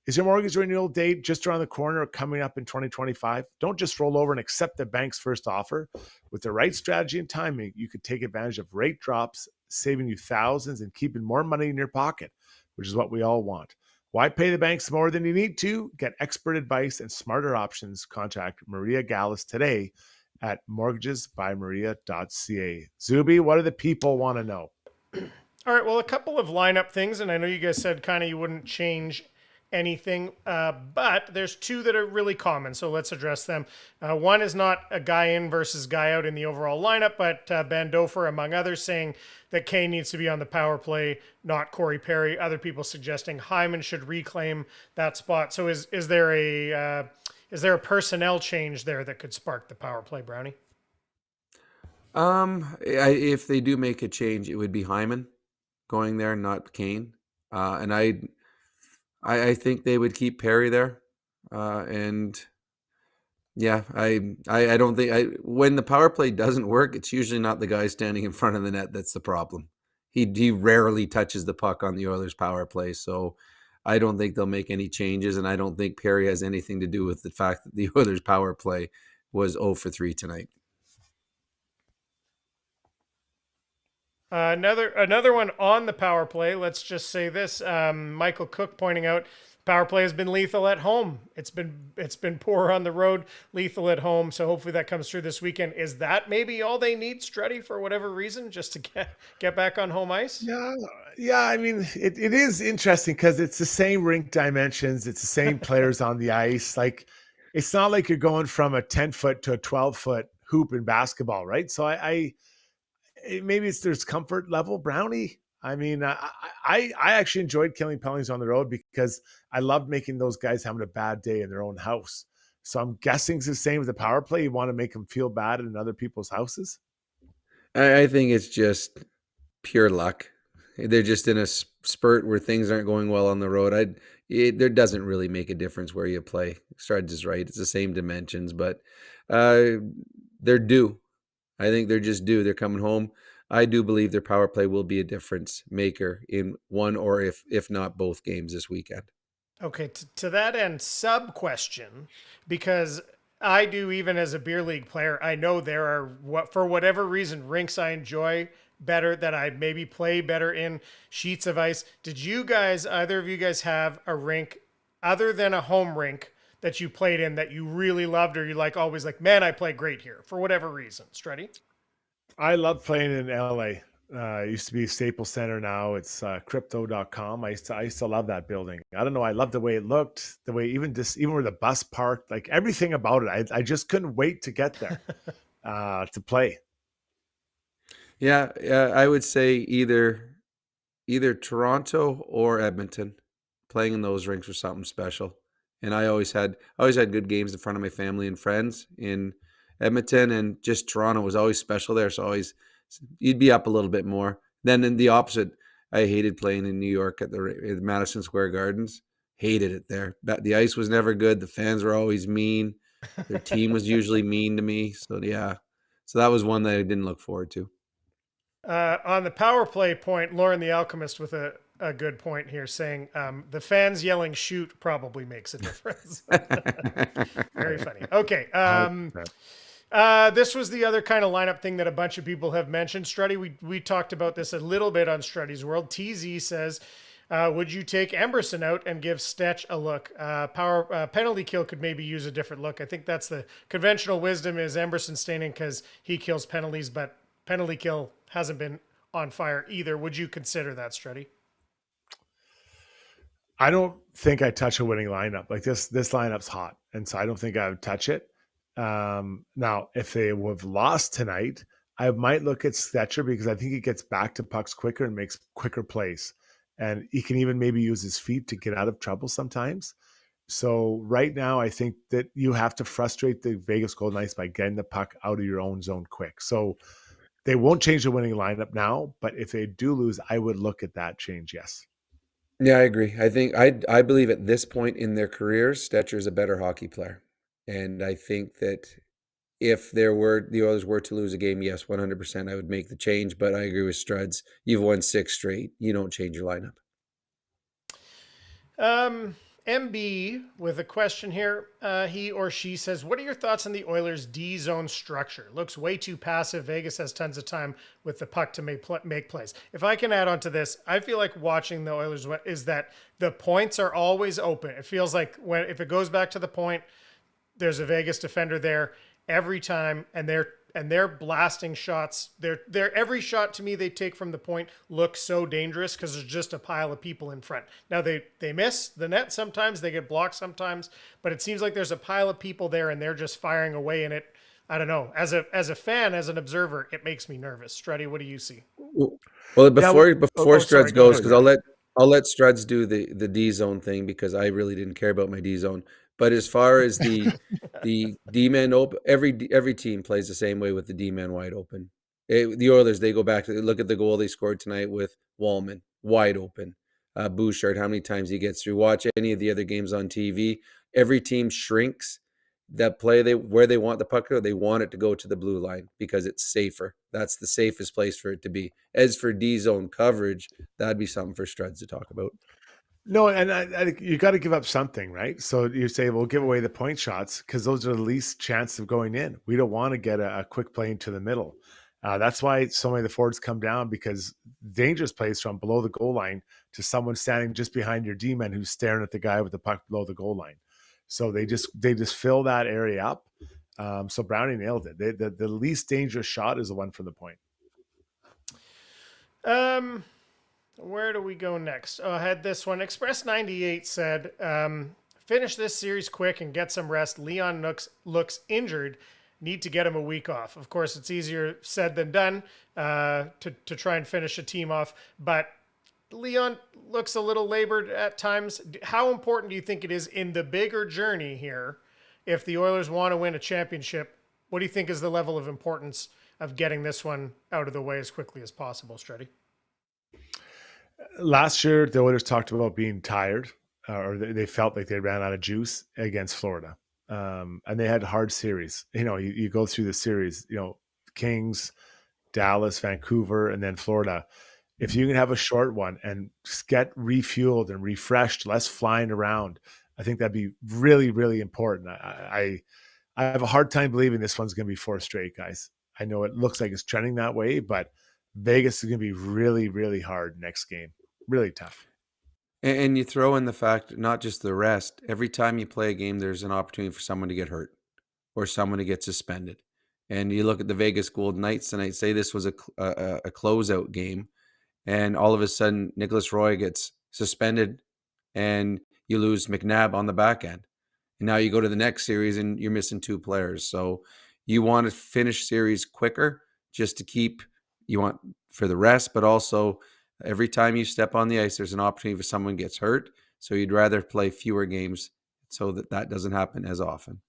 Is your mortgage renewal date just around the corner or coming up in 2025? Don't just roll over and accept the bank's first offer. With the right strategy and timing, you could take advantage of rate drops, saving you thousands and keeping more money in your pocket, which is what we all want. Why pay the banks more than you need to? Get expert advice and smarter options. Contact Maria Gallus today at mortgagesbymaria.ca. Zuby, what do the people want to know? All right, well, a couple of lineup things, and I know you guys said kind of you wouldn't change anything, but there's two that are really common, so let's address them. One is not a guy in versus guy out in the overall lineup, but Bandofer, among others, saying that Kane needs to be on the power play, not Corey Perry. Other people suggesting Hyman should reclaim that spot. So is there a personnel change there that could spark the power play, Brownie? If they do make a change, it would be Hyman going there, not Kane. And I think they would keep Perry there. And yeah, I don't think when the power play doesn't work, it's usually not the guy standing in front of the net that's the problem. He rarely touches the puck on the Oilers power play. So I don't think they'll make any changes. And I don't think Perry has anything to do with the fact that the Oilers power play was 0 for 3 tonight. Another one on the power play. Let's just say this: Michael Cook pointing out power play has been lethal at home. It's been poor on the road, lethal at home. So hopefully that comes through this weekend. Is that maybe all they need, Struddy, for whatever reason, just to get back on home ice? Yeah. I mean, it is interesting because it's the same rink dimensions. It's the same players on the ice. Like, it's not like you're going from a 10-foot to a 12-foot hoop in basketball, right? So maybe there's comfort level. Brownie, I mean, I actually enjoyed killing penalties on the road because I loved making those guys having a bad day in their own house. So I'm guessing it's the same with the power play. You want to make them feel bad in other people's houses? I think it's just pure luck. They're just in a spurt where things aren't going well on the road. There doesn't really make a difference where you play. Strudge is right. It's the same dimensions, but they're due. I think they're just due. They're coming home. I do believe their power play will be a difference maker in one or if not both games this weekend. Okay, to that end, sub question, because I do, even as a beer league player, I know there are, for whatever reason, rinks I enjoy better, that I maybe play better in, sheets of ice. Did you guys, either of you guys, have a rink other than a home rink that you played in that you really loved, or you always man, I play great here for whatever reason? Struddy? I love playing in LA. It used to be Staples Center. Now it's crypto.com. I used to love that building. I don't know. I loved the way it looked, the way even where the bus parked, like everything about it. I just couldn't wait to get there to play. Yeah, I would say either Toronto or Edmonton. Playing in those rinks was something special. And I always had good games in front of my family and friends in Edmonton, and just Toronto was always special there. So always you'd be up a little bit more. Then in the opposite, I hated playing in New York at the Madison Square Gardens. Hated it there. The ice was never good. The fans were always mean. Their team was usually mean to me. So yeah, so that was one that I didn't look forward to. On the power play point, Lauren the Alchemist with a good point here, saying the fans yelling "shoot" probably makes a difference. Very funny. Okay. This was the other kind of lineup thing that a bunch of people have mentioned. Struddy, we talked about this a little bit on Struddy's World. TZ says, would you take Emberson out and give Stetch a look? Penalty kill could maybe use a different look. I think that's the conventional wisdom is Emberson staying in because he kills penalties, but penalty kill hasn't been on fire either. Would you consider that, Struddy? I don't think I touch a winning lineup. Like this lineup's hot, and so I don't think I would touch it. Now, if they would have lost tonight, I might look at Stetcher because I think he gets back to pucks quicker and makes quicker plays. And he can even maybe use his feet to get out of trouble sometimes. So right now, I think that you have to frustrate the Vegas Golden Knights by getting the puck out of your own zone quick. So they won't change the winning lineup now, but if they do lose, I would look at that change, yes. Yeah, I agree. I think I believe at this point in their careers, Stetcher is a better hockey player. And I think that if the Oilers were to lose a game, yes, 100%, I would make the change. But I agree with Struds. You've won 6 straight. You don't change your lineup. MB with a question here. He or she says, what are your thoughts on the Oilers' D-zone structure? Looks way too passive. Vegas has tons of time with the puck to make plays. If I can add on to this, I feel like watching the Oilers is that the points are always open. It feels like if it goes back to the point, there's a Vegas defender there every time, and they're blasting shots. They're every shot to me they take from the point looks so dangerous because there's just a pile of people in front. Now they miss the net sometimes, they get blocked sometimes, but it seems like there's a pile of people there and they're just firing away in it. I don't know. As a fan, as an observer, it makes me nervous. Struddy, what do you see? Well, before Struds goes, because ahead. I'll let Struds do the D zone thing because I really didn't care about my D zone. But as far as the D man open, every team plays the same way with the D man wide open. The Oilers, they go back to look at the goal they scored tonight with Wallman wide open. Bouchard, how many times he gets through? Watch any of the other games on TV. Every team shrinks that play where they want the puck to go. They want it to go to the blue line because it's safer. That's the safest place for it to be. As for D zone coverage, that'd be something for Struds to talk about. No, and I you got to give up something, right? So you say, well, give away the point shots because those are the least chance of going in. We don't want to get a quick play into the middle. That's why so many of the forwards come down because dangerous plays from below the goal line to someone standing just behind your D-man who's staring at the guy with the puck below the goal line. So they just fill that area up. So Brownie nailed it. The least dangerous shot is the one from the point. Where do we go next? Oh, I had this one. Express 98 said, finish this series quick and get some rest. Leon looks injured. Need to get him a week off. Of course, it's easier said than done to try and finish a team off. But Leon looks a little labored at times. How important do you think it is in the bigger journey here, if the Oilers want to win a championship? What do you think is the level of importance of getting this one out of the way as quickly as possible, Struddy? Last year, the Oilers talked about being tired, or they felt like they ran out of juice against Florida. And they had hard series. You go through the series, Kings, Dallas, Vancouver, and then Florida. If you can have a short one and get refueled and refreshed, less flying around, I think that'd be really, really important. I have a hard time believing this one's going to be 4 straight, guys. I know it looks like it's trending that way, but Vegas is going to be really, really hard next game. Really tough. And you throw in the fact, not just the rest, every time you play a game, there's an opportunity for someone to get hurt or someone to get suspended. And you look at the Vegas Golden Knights tonight, say this was a closeout game, and all of a sudden Nicholas Roy gets suspended and you lose McNabb on the back end. And now you go to the next series and you're missing 2 players. So you want to finish series quicker just to keep, you want for the rest, but also every time you step on the ice, there's an opportunity for someone gets hurt. So you'd rather play fewer games so that doesn't happen as often.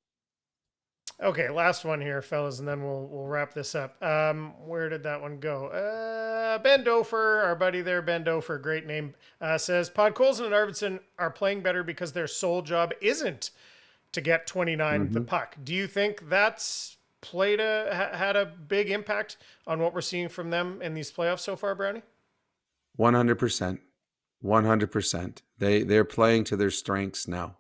Okay, last one here, fellas, and then we'll wrap this up. Where did that one go? Ben Dofer, our buddy there, Ben Dofer, great name, says, Podkolzin and Arvidsson are playing better because their sole job isn't to get 29 the puck. Do you think that's had a big impact on what we're seeing from them in these playoffs so far, Brownie? 100%. 100%. They're playing to their strengths now.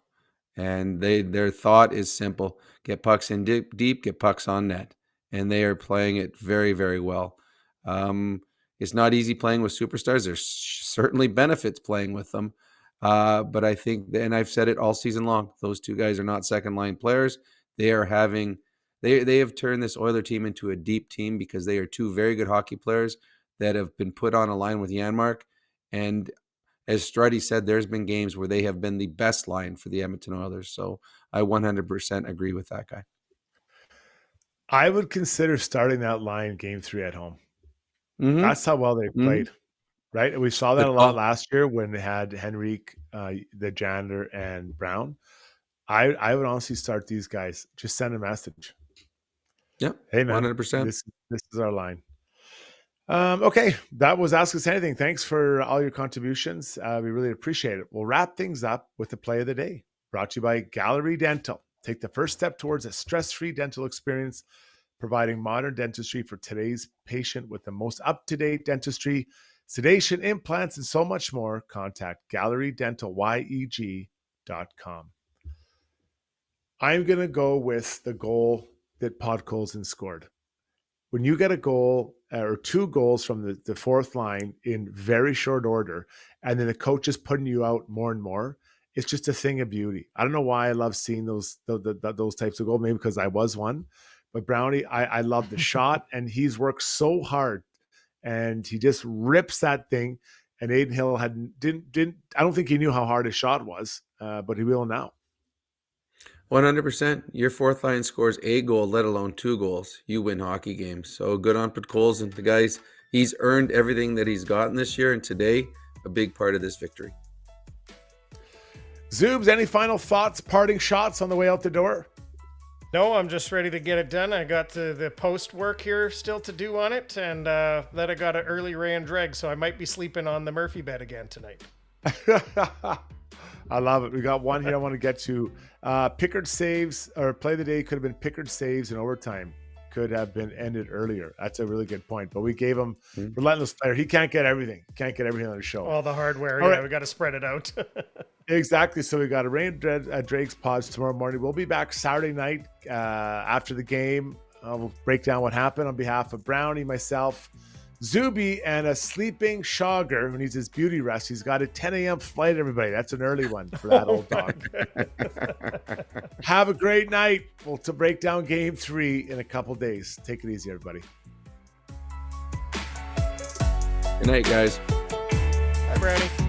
And their thought is simple: get pucks in deep, get pucks on net. And they are playing it very, very well. It's not easy playing with superstars. There's certainly benefits playing with them. But I think, and I've said it all season long, those 2 guys are not second-line players. They have turned this Oiler team into a deep team because they are 2 very good hockey players that have been put on a line with Janmark. And as Struddy said, there's been games where they have been the best line for the Edmonton Oilers. So I 100% agree with that guy. I would consider starting that line game 3 at home. That's how well they played, right? And we saw that a lot last year when they had Henrique, the janitor, and Brown. I would honestly start these guys. Just send a message. Yep. Hey, man, 100%. This is our line. Okay, that was Ask Us Anything. Thanks for all your contributions. We really appreciate it. We'll wrap things up with the play of the day, brought to you by Gallery Dental. Take the first step towards a stress-free dental experience, providing modern dentistry for today's patient with the most up-to-date dentistry, sedation, implants, and so much more. Contact gallerydentalYEG.com. I'm going to go with the goal that Podkolzin scored. When you get a goal or 2 goals from the 4th line in very short order, and then the coach is putting you out more and more, it's just a thing of beauty. I don't know why I love seeing those types of goals, maybe because I was one. But Brownie, I love the shot, and he's worked so hard, and he just rips that thing. And Aiden Hill didn't. I don't think he knew how hard his shot was, but he will now. 100%. Your 4th line scores a goal, let alone 2 goals. You win hockey games. So good on Podkolzin. The guys, he's earned everything that he's gotten this year, and today, a big part of this victory. Zoobs, any final thoughts, parting shots on the way out the door? No, I'm just ready to get it done. I got the post work here still to do on it, and then I got an early Ray and Dreg, so I might be sleeping on the Murphy bed again tonight. I love it. We got one here I want to get to. Pickard saves, or play of the day could have been Pickard saves in overtime. Could have been ended earlier. That's a really good point. But we gave him relentless player. He can't get everything. Can't get everything on the show. All the hardware. All yeah, right. we got to spread it out. Exactly. So we got a Rain Drake's Podz tomorrow morning. We'll be back Saturday night after the game. We'll break down what happened on behalf of Brownie, myself, Zuby, and a sleeping Shogger who needs his beauty rest. He's got a 10 a.m. flight, everybody. That's an early one for that old dog. Have a great night. We'll break down game 3 in a couple days. Take it easy, everybody. Good night, guys. Bye, Brownie.